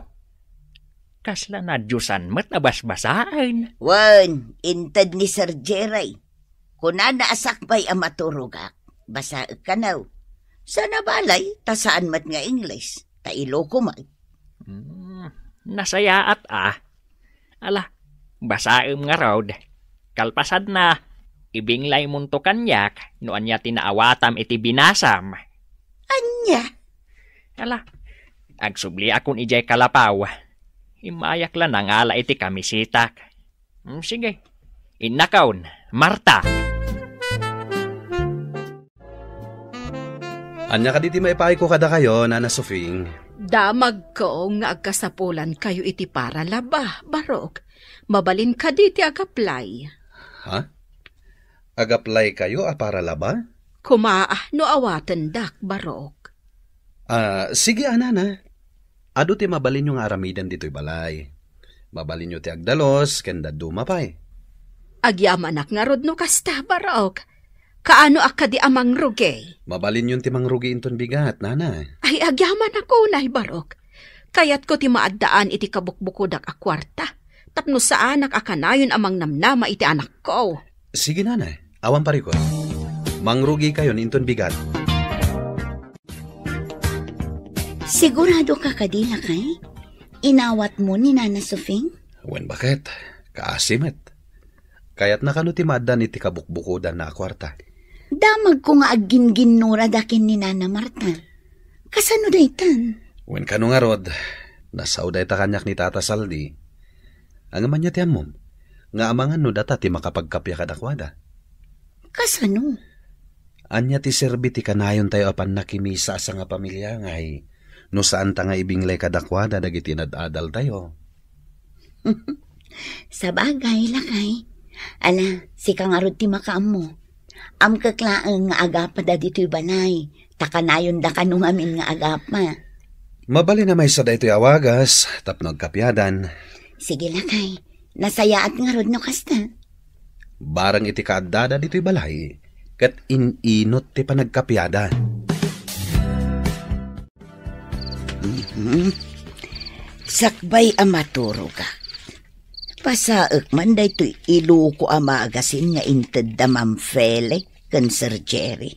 Kasla na Diyosan mo't abas-basaan. Wan, inted ni Sir Jeray. Kuna naasakbay ang maturugak, basa ka naw. Sana balay, tasaan mat nga English, ta iloko man. Nasayaat Ala, basaem nga raod. Kalpasad na, ibinglay munto kanyak, noan niya tinaawatam iti binasam. Anya? Ala, agsubli akon ijay kalapaw. Imayak lang ang ala iti kamisitak. Sige, inakaon, Marta. Anya ka diti maipay ko kada kayo, Nana Sofing. Damag ko nga agkasapulan kayo iti para laba, Barok. Mabalin ka diti agaplay. Ha? Agaplay kayo para laba? Kumaa no awatan dak, Barok. Sige, Anana. Ado ti mabalin yung aramidan dito'y balay. Mabalin nyo ti agdalos, kenda dumapay. Agyamanak nga rod no kasta, Barok. Kaano akadi amang rugi? Mabalin yung ti mangrugi inton bigat, Nana. Ay, agyaman ako, Nay Barok. Kayat ko ti maaddaan iti kabukbukodak a kwarta. Tapno sa anak akanayon amang namnama iti anak ko. Sige, Nana. Awan parikot. Mangrugi kayo inton bigat. Sigurado ka kadila kay? Inawat mo ni Nana Sofing? Wen bakit? Kaasimet. Kaya't nakanutimada ni ti kabukbukodan na kwarta. Damag ko nga agin-ginura dakin ni Nana Marta. Kasano daytan? Wen kanu nga rod, nasaw dayta kanyak ni Tata Saldi. Ang aman niya ti amom, nga amangan no data ti makapagkapya kadakwada. Kasano? Anya ti serbi ti kanayon tayo apan nakimisa sa nga pamilya ngay, no saan ta nga ibinglay kadakwada dagiti nadadal tayo. Sa bagay lakay. Ala, si kang arod ti makaam mo. Am kaklaang nga agapa da dito'y balay. Takanayon da kanong amin nga agapa. Mabali na may sa daytoy awagas, tapno agkapyadan. Sige lakay, nasayaat nga rod no kasta. Barang iti kaadada dito'y balay, kat ininot ti panagkapyadan. Sakbay amaturo ka. Pasaak man daytoy iluko amagasin nga inted da Mamfele kan Sir Jerry.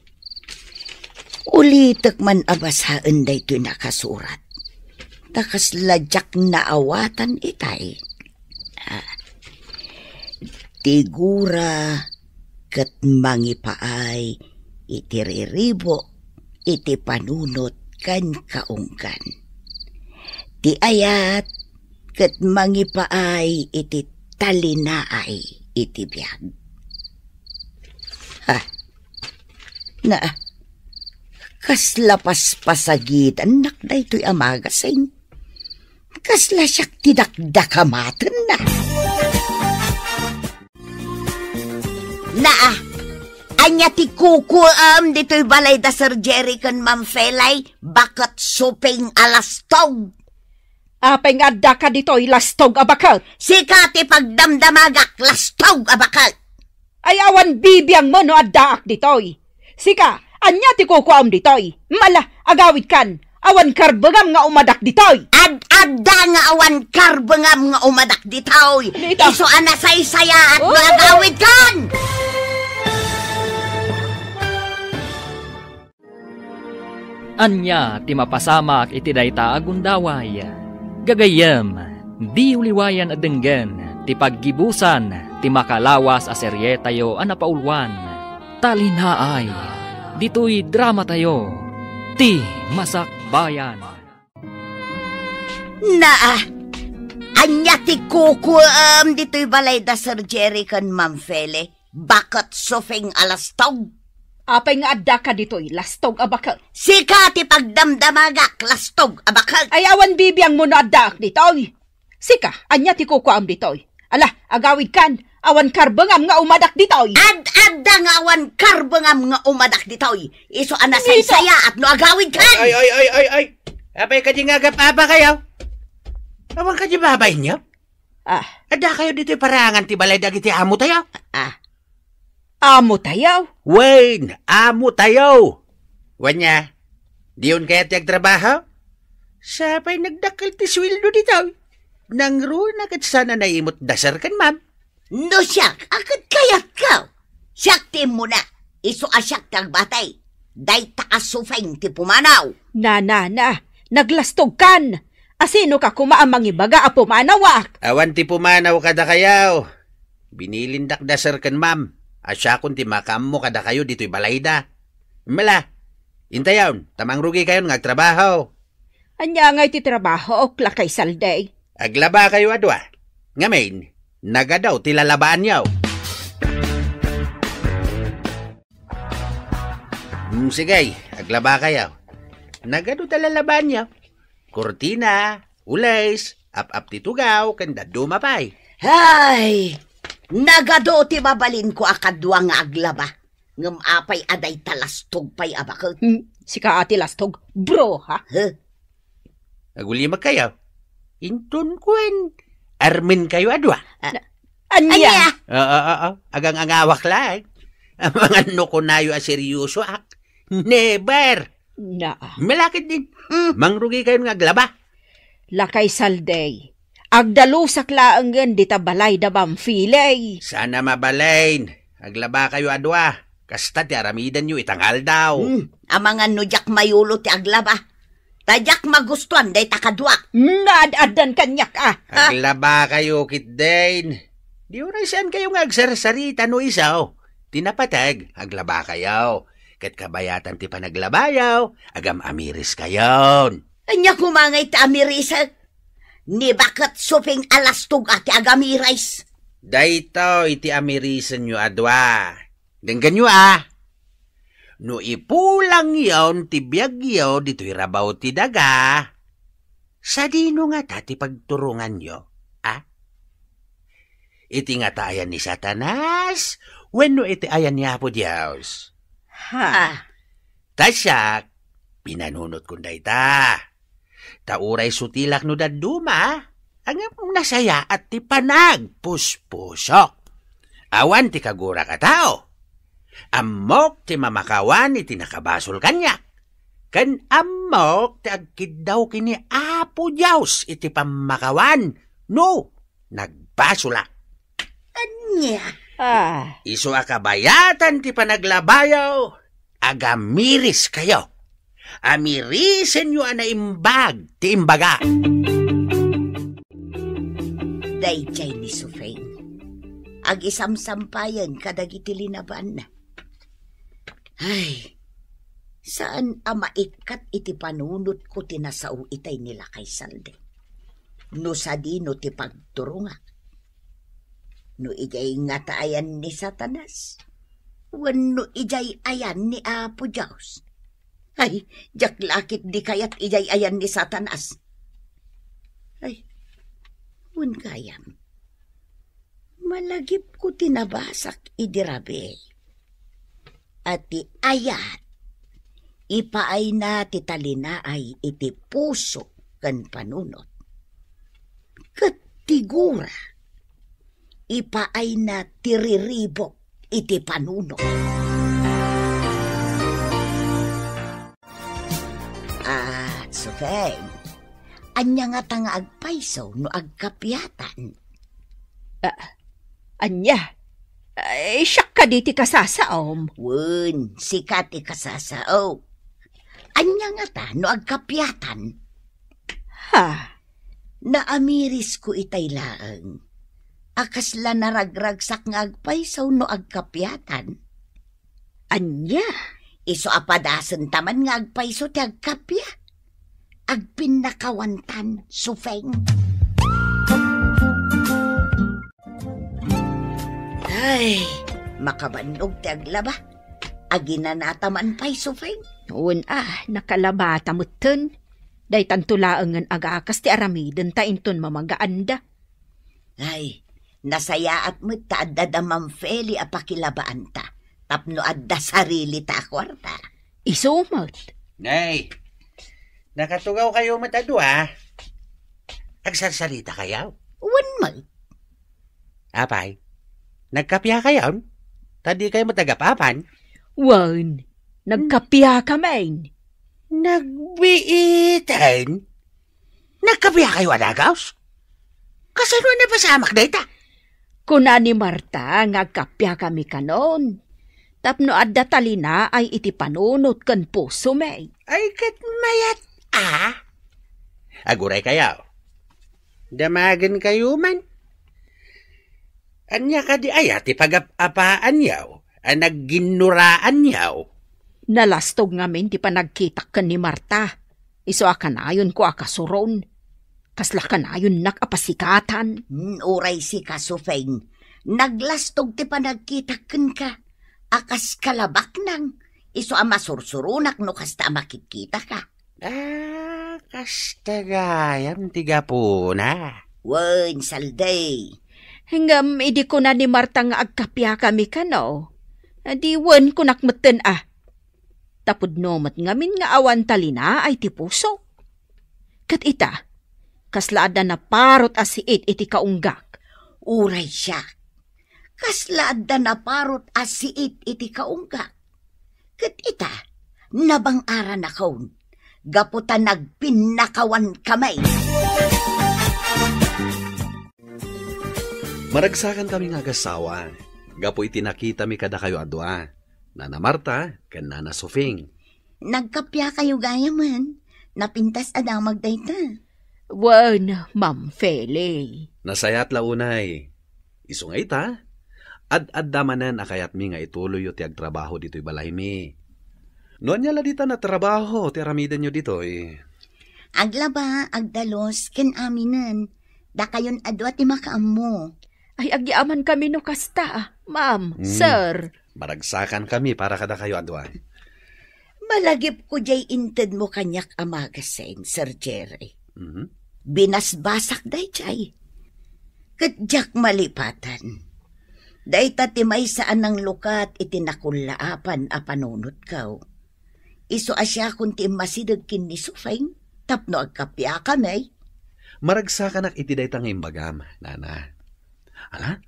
Ulitak man abasaan daytoy nakasurat. Takas ladyak na awatan itay. Tigura kat mangipaay itiriribo iti panunot kan kaungkan. Ti ayat kat mangipaay iti talinaay iti biyag. Na, kasla paspasagitan nak na ito'y amagasing. Kasla siyak tidakdakamatan na. Anya ti kukuam dito'y balay da Sir Jerry kan Mamfelay, bakat suping alastog. Apeng adda ka dito'y lastog abakat. Sika ti pagdamdamagak lastog abakat. Ay awan bibiyang mo no addaak dito'y. Sika, anya ti kukuam dito'y. Mala, agawid kan. Awan karbengam nga umadak dito'y. Adda nga awan karbengam nga umadak dito'y. Iso anasay-saya at agawid kan. Anya ti mapasamak iti dayta agundaway. Gagayem, di uliwayan adenggen, ti paggibusan, ti makalawas a serye tayo anapaulwan. Talinhaay, dito'y drama tayo, ti masakbayan. Anya ti kukuam dito'y balay da Sir Jerry kan Mamfele, bakat sofing alastog. Apay nga adda ka dito'y lastog abakat. Sika ti pagdamdamagak lastog abakat. Ay awan bibiyang mo na addaak dito'y. Sika, anya ti kukuam dito'y. Ala, agawid kan, awan karbengam nga umadak dito'y. Adda nga awan karbengam nga umadak dito'y. Iso anasay-saya at no agawid kan. Ay. Apay ka di nga agap-aba kayo. Awan ka di babay niyo? Adda kayo dito'y parangan ti balay dagiti amo tayo. Amo tayo? Wayne, amo tayo. Wanya, diyon kaya tiyag trabaho? Sapay nagdakil ti swildo dito. Nang roon agad sana naimot dasar kan, ma'am. No siyak, agad kayat ka. Siyak ti mo na. Iso asyak tagbatay. Day taasufeng ti pumanaw. Na, naglastog kan. Asino ka kumaamang ibaga a pumanawak? Awan ti pumanaw kada kayaw. Binilindak dasar kan, ma'am. Asya kung ti makam mo kada kayo dito'y balayda. Mala, intayon, tamang rugi kayo ngagtrabaho. Anya ngay ti trabaho o klakay salday. Aglaba kayo adwa. Ngamin, nagadaw ti lalabaan yaw. Sige, aglaba kayo. Nagadaw ti lalabaan yaw. Kurtina, ulays, ap-ap ti tugaw, kanda dumapay. Hay! Nagado ti mabalin ko akadwa nga aglaba. Ngam apay aday talastog pay abakot. Sika ati lastog, bro ha? Agulimag kayo. Intun kuen. Armin kayo adwa. Anya? Agang angawak lang. Ang mga nuko nayo a seryoso ak. Never. Malakit din. Mangrugi kayo nga aglaba. Lakay salday. Agdalusak laangan dita balay da Mamfilay. Sana mabalain. Aglaba kayo adwa. Kasta ti aramidan nyo itangal daw. Amangan no jak mayulo ti aglaba. Tadyak magustuhan day takadwak. Naad-adan kanyak Aglaba kayo, kitdain. Di oray saan kayo nga agsarsarita no isaw. Tinapatag, aglaba kayo. Kat kabayatan ti panaglabayaw, agam amiris kayon. Anya kumangay ta amirisa. Ni bakit suping alastog ati agamirais. Dayto iti amirisan nyo adwa. Denggan nyo No ipulang yon ti biyag yo dito'y rabaw ti daga. Sa dino nga ta ti pagturungan nyo, Iti nga ta ayan ni Satanas, wenno iti ayan ni Apo Diyos. Tasyak, pinanunot kunday ta. Tauray sutilak no daduma, ang nasaya at ti panag puspusok. Awan ti kagura ka tao. Amok ti mamakawan iti nakabasol kanya. Kan amok ti agkid daw kini Apo Diyos iti pamakawan. No, nagbasula. Anya? Iso akabayatan ti panaglabayaw. Agamiris kayo. Amirisen nyo imbag ti imbaga. Dayjay ni Sufeng. Agisamsampayan kadagiti linaban na. Ay, saan maikat iti panunot ko tinasao itay nila kay Salde? No sa dino ti pagturunga. No ijay nga taayan ni Satanas. Wano ijay ayan ni Apo Diyos. Ay, jaklakit di kayat ijay ayan ni Satanas. Ay, wan kayam. Malagip ko tinabasak idirabe. At ti ayat, ipaay na ti talinaay iti puso kan panunot. Katigura, ipaay na tiriribok iti panunot. Sufeng, anya nga tanga agpaiso no agkapyatan. Anya? Siyak ka di ti kasasaom. Wun, sikat ti kasasao. Anya nga ta no agkapyatan. Naamiris ko itay laeng. Akasla naragragsak nga agpaisaw no agkapyatan. Anya? Iso apadasan taman nga agpaiso ti agkapya. Agpinakawantan, Sufeng. Ay, makabanog ti aglaba. Aginanataman pa'y Sufeng. Noon nakalabata mo ten. Day tantulaangan agakas ti aramiden ta inton mamagaanda. Ay, nasayaat mo ta adda damam Feli apakilabaan ta. Tapno adda sarili ta kwarta. Isumot. Nay, nakatugaw kayo matadwa. Agsarsarita kayo? Wan mal. Apay, nagkapya kayo? Tadi kayo matagapapan? Wan, nagkapya kamain. Nagbiitan? Nagkapya kayo adagaws? Kasano na pasamak na ita? Kuna ni Marta, ngagkapya kami kanon. Tapno adda talina ay iti panunot kan puso may. Ay kat mayat Aguray kayo. Damagan kayo man. Anya ka di ayat ipagapapaan yaw. Nagginuraan yaw. Nalastog ngamin ti panagkitak kan ni Marta. Iso akanayon ko akasuron. Kasla kanayon nakapasikatan. Uray si Kasufeng. Naglastog ti panagkitak kan ka. Akas kalabak nang. Iso masursurunak no kasta makikita ka. Kasta gayam tiga po na. Wen, Salday. Hingam idi ko na ni Marta nga agkapya kami kano. Di wen ko nakmeten Tapod nomat ngamin nga awan talina ay ti puso. Kat ita, kaslaada na parot asiit iti kaunggak. Uray siya. Kaslaada na parot asiit iti kaunggak. Kat ita, nabang ara na kaun. Gaputan nagpinakawan kamay. Maragsakan kami nga gasawa. Gapo itinakita mi kada kayo adwa. Nana Marta, ken Nana Sufeng. Nagkapya kayo gaya man. Napintas anang magdayta. Wan, Ma'am Feli. Nasayat launay. Isungay ta. Ad damanan akayat mi nga ituloy yo ti agtrabaho dito'y balay mi. Noon niya ladita na trabaho, ti aramidan nyo dito'y. Aglaba, agdalos, ken aminan. Da kayon adwa ti makaammo. Ay, agyaman kami no kasta, Ma'am, Sir. Maragsakan kami para kada kayo adwan. Malagip ko jay inted mo kanyak amagasen, Sir Jerry. Mhm. Binasbasak day jay. Kadyak malipatan. Day tatimay saan ng lukat itinakulaapan a panunot kaw. Iso asya kung ti masidag kin ni Sufeng, tapno agkapya kami. Maragsakan ak iti daytang imbagam, nana. Ala,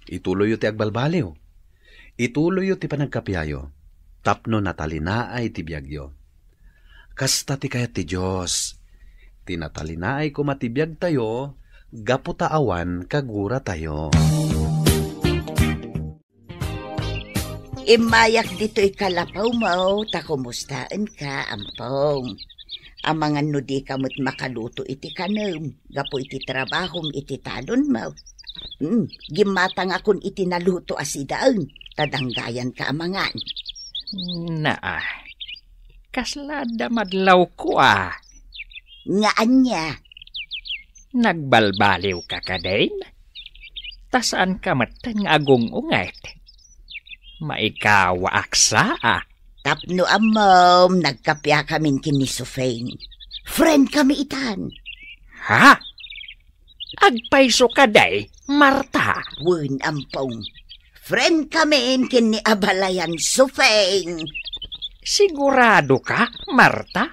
ituloy yo ti agbalbaliw. Ituloy yo ti panagkapyayo. Tapno natalinaay ti biyagyo. Kasta ti kayat ti Diyos. Tinatalinaay ko matibiyag tayo, gaputaawan kagura tayo. Imayak dito'y kalapaw mo, ta kumustaan ka, ampong. Amangan no di kamot makaluto iti kanam, gapo iti trabahom iti talon mo. Gimatang akon iti naluto asidaan, tadanggayan ka amangan. Naa, kaslada madlaw ko Ngaan niya, Nagbalbaliw ka kadain? Tasaan ka matan nga agong ungayt? Maikawa aksa tapno amom, nagkapya kamin kin ni Sufeng. Friend kami itan. Ha? Agpaiso kaday, Marta? Wun ampong. Friend kami kin ni Abalayan Sufeng. Sigurado ka, Marta?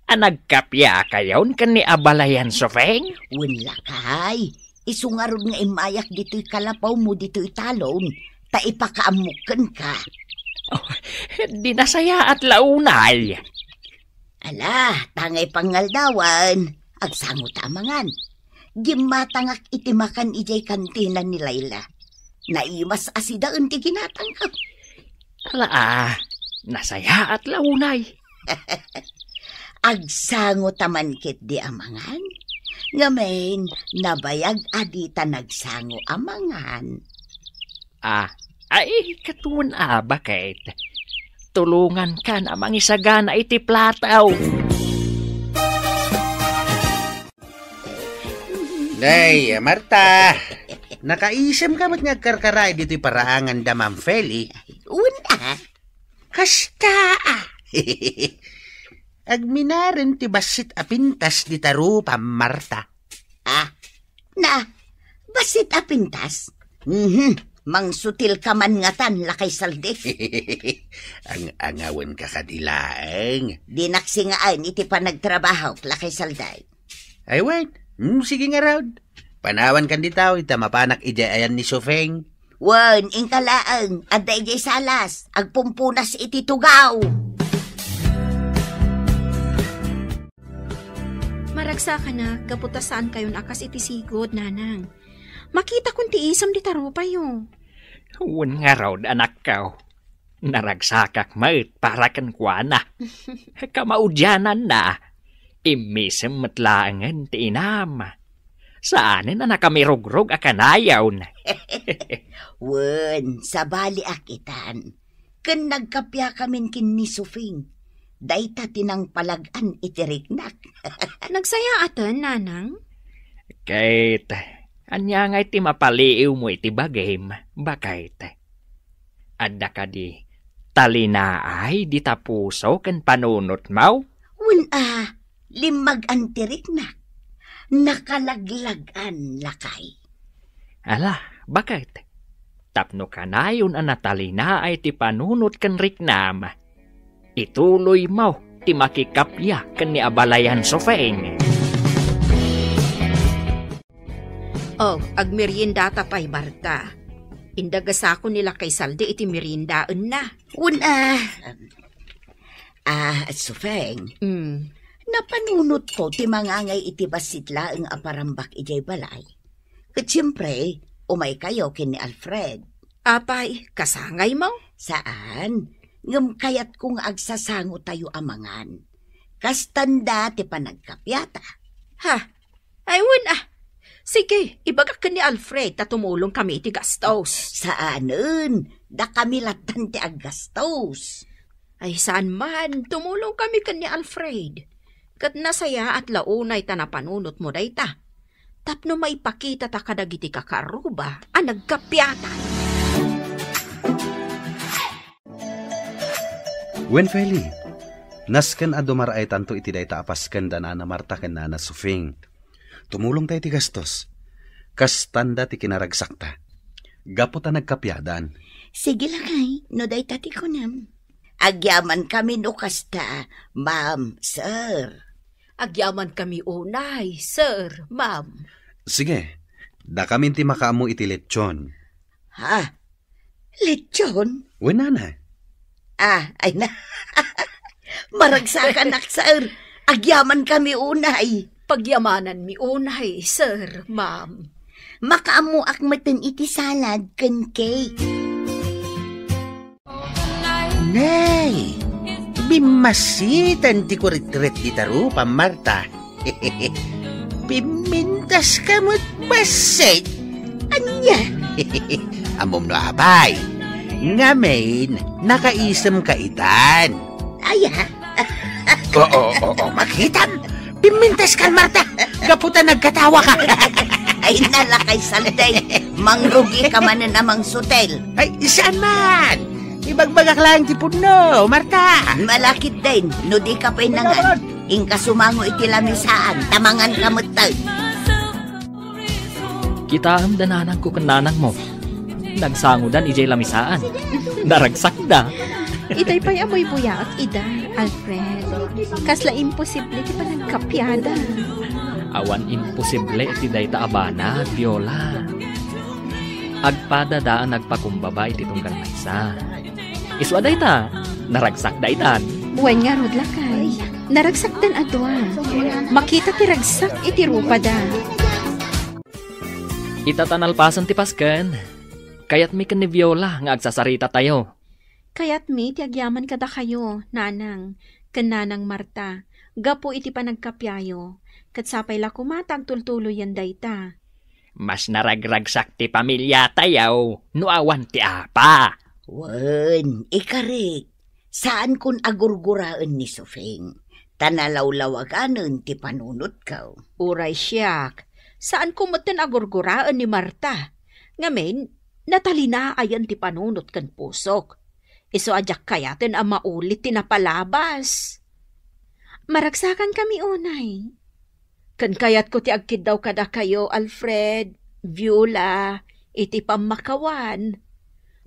Nagkapya kayon kan ni Abalayan Sufeng? Wun lakay. Isungarod nga imayak dito'y kalapaw mo dito'y talon. Ta ipakaamukan ka. Oh, di nasaya at launay. Ala, tangay pangaldawan. Agsangot amangan. Gimatangak itimakan ijay kantina ni Layla. Naimas asidaan ti ginatangkap. Ala, nasaya at launay. Agsangot taman kit di amangan. Ngamen, nabayag adita nagsango amangan. Ay, katuan bakit? Tulungan ka na mangisagana iti plataw. Day, Marta. Nakaisem ka magngagkarkaray dito'y paraangan da Ma'am Feli. Una. Kasta Agminarin ti basit apintas di tarupa, Marta. Basit apintas? Mangsutil ka man ngatan lakay salde. Ang angawan ka kadilaeng. Di naksingaan iti pa nagtrabaho lakay salday. Ay wait, sige nga raw. Panawan kan ditaw, ita mapanak ijayan ni Sufeng. Wan, ingkalaang, aday jay salas, agpumpunas iti tugaw. Maragsa ka na, kaputasan kayo akas iti sigod, nanang. Makita kung ti isam di tarupa yo. Huwag nga raw, anak ka. Naragsakak maut para kan kuana. Kamaudyanan na. Imisem matlaangan ti inam. Saanin na nakamirugrog akanayaw na. Wen, sabali akitan. Kan nagkapya kamin kin ni Sufing. Dayta tinang palagan itiriknak. Nagsaya atan, nanang? Kait, anya nga iti mapaliiw mo iti bagim, bakait. Adda ka di, talinaay di tapuso kan panunot mau? Wen limag antiriknak. Nakalaglagan lakay. Ala, bakit? Tapno ka na yun natalinaay ti panunot kan riknam. Ituloy mo ti makikapya kan ni Abalayan Sufeng. Oh, agmerienda tapay, Marta. Indagasako nila kay Salde iti merindaan na. Una. Sufeng. Napanunot ko ti mangangay iti basitla ang aparambak ijay balay. Kat siyempre, umay kayo kin ni Alfred. Apay, kasangay mo? Saan? Ngam kayat kung agsasango tayo amangan. Kastanda ti panagkapyata. Ha? Aywan Sige, ibagak ka ni Alfred ta tumulong kami ti gastos. Saanen? Da kami latan ti aggastos. Ay saan man, tumulong kami ka ni Alfred. Kat nasaya at launay ta napanunot mo dayta. Tapno maipakita ta kadagiti kakaruba ang nagkapyata. When Feli, nasken a dumaray tanto iti dayta apasken da na Marta ken na Sufing. Tumulong tayo ti gastos. Kastanda ti kinaragsakta. Gapo ta nagkapyadan. Sige lakay, no day tati ko nam. Agyaman kami no kasta, ma'am, sir. Agyaman kami unay, sir, ma'am. Sige, da kami ti makaamu iti lechon. Ha? Lechon? Wenana. Ay na. Maragsakan ak, sir. Agyaman kami unay. Pagyamanan mi unay, sir, ma'am. Makaamu akmatan iti salad ken cake. Nay, bimasitan ti kurit-rit di tarupa, Marta. Pimintas kamot basit. Anya? Amom no abay. Ngamen, nakaisam kaitan. Aya? Oo, makitam. Pimintas ka, Marta. Kaputa nagkatawa ka. Ay nalakay salday. Mangrugi ka man na namang sutel. Ay, saan man? Ibagbagak lang ti puno, Marta. Malakit din. No di ka pinangan. Ingka sumango iti lamisaan. Tamangan kamutag. Kita ang dananang ko kananang mo. Nagsangudan ijay lamisaan. Naragsak da. Itay pa'y amoy buya at ida, Alfred. Kasla imposible ti panagkapyada. Awan imposible iti dayta abana at Viola. Agpadadaan nagpakumbaba iti tunggal maysa. Iswa dayta, naragsak daytan. Buwan nga rod lakay. Naragsak dan adwa. Makita ti ragsak iti rupa da. Itatanalpasan ti pasken. Kayat mi ken ni Viola nga agsasarita tayo. Kayat mi, ti agyaman kada kayo, nanang, kananang Marta, gapo iti panagkapyayo, kat sapay la kumatag tultuloy yan dayta. Mas naragragsak ti pamilya tayaw, nuawan ti apa. Wen, ikarik. Saan kun agurguraan ni Sufing? Tanalawlawaganan ti panunot ka. Uray siyak, saan kumutin agurguraan ni Marta? Ngamin, natalina ayan ti panunot kan pusok. Iso adyak kayatin ang maulit tinapalabas. Maragsakan kami unay. Kan kayat ko ti agkid daw kada kayo, Alfred, Viola, iti pamakawan.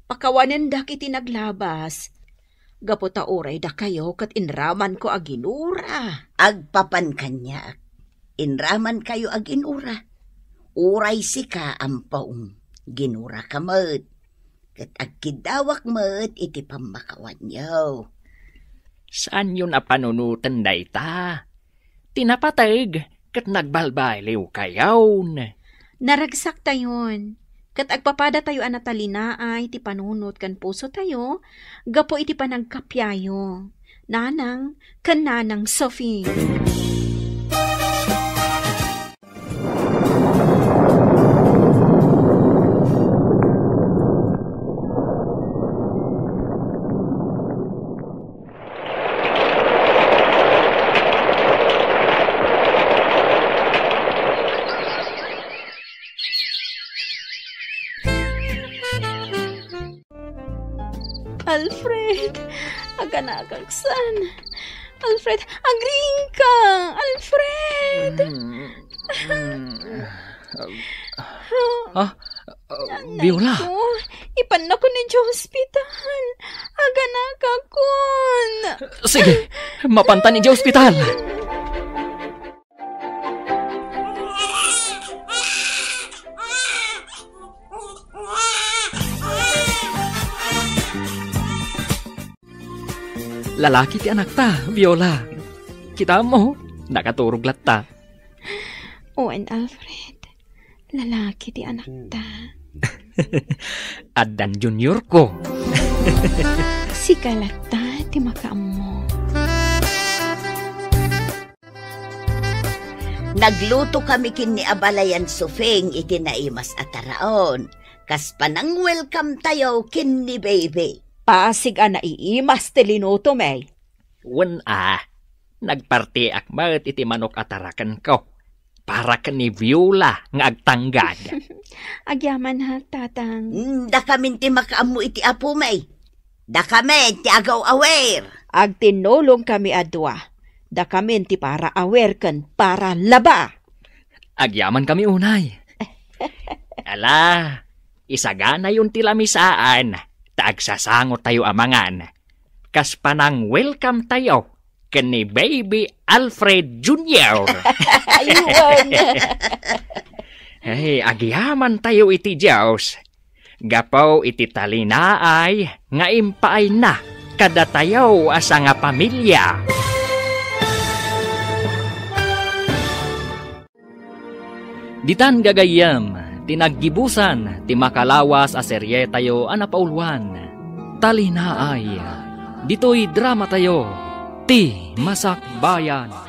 Pakawanen dak iti naglabas. Gaputa uray da kayo kat inraman ko aginura. Agpapan kanyak. Inraman kayo aginura. Uray sika ang paong ginura kamot. Kat agkidawak mo't iti pamakawan yaw. Saan yun panunutan dayta? Tinapatag, kat nagbalbaliw kayaw. Naragsak tayon. Kat agpapada tayo anatalina ay iti panunot kan puso tayo, gapo iti panagkapyayo. Nanang, kan nanang Sophie. Alfred, aganagagsan. Alfred, agring ka! Alfred! Viola? Ipan na ko ni hospital. Aganagagkon. Sige, mapantan ni hospital. Lalaki ti anak ta, Viola. Kita mo, nakaturog latta. Owen, Alfred. Lalaki ti anak ta. Adan junior ko. Si Kalata ti makaam mo. Nagluto kami kin ni Abalayan Sufing iti naimas ataraon. Kas panang welcome tayo kin ni baby. Pasig a naiimas tilinuto, may. Wen nagparti akmat iti manok atarakan ko. Para ka ni Viola nga agtanggad. Agyaman ha, tatang. Da kami ti makaamu iti apo may. Da kami ti agaw awer. Agtinulong kami adwa. Da kami ti para awer ken para laba. Agyaman kami unay. Ala, isagana yung tilamisaan. Taagsasangot tayo amangan. Kas panang welcome tayo. Kani Baby Alfred Jr. Ayun. Hey, agyaman tayo iti Diyos. Gapaw iti talinaay, nga impaay na, kada tayo asa nga pamilya. Ditan gagayam, tinaggibusan, ti makalawas a serye tayo anapaulwan. Talinaay, dito'y drama tayo. Ti Masakbayan.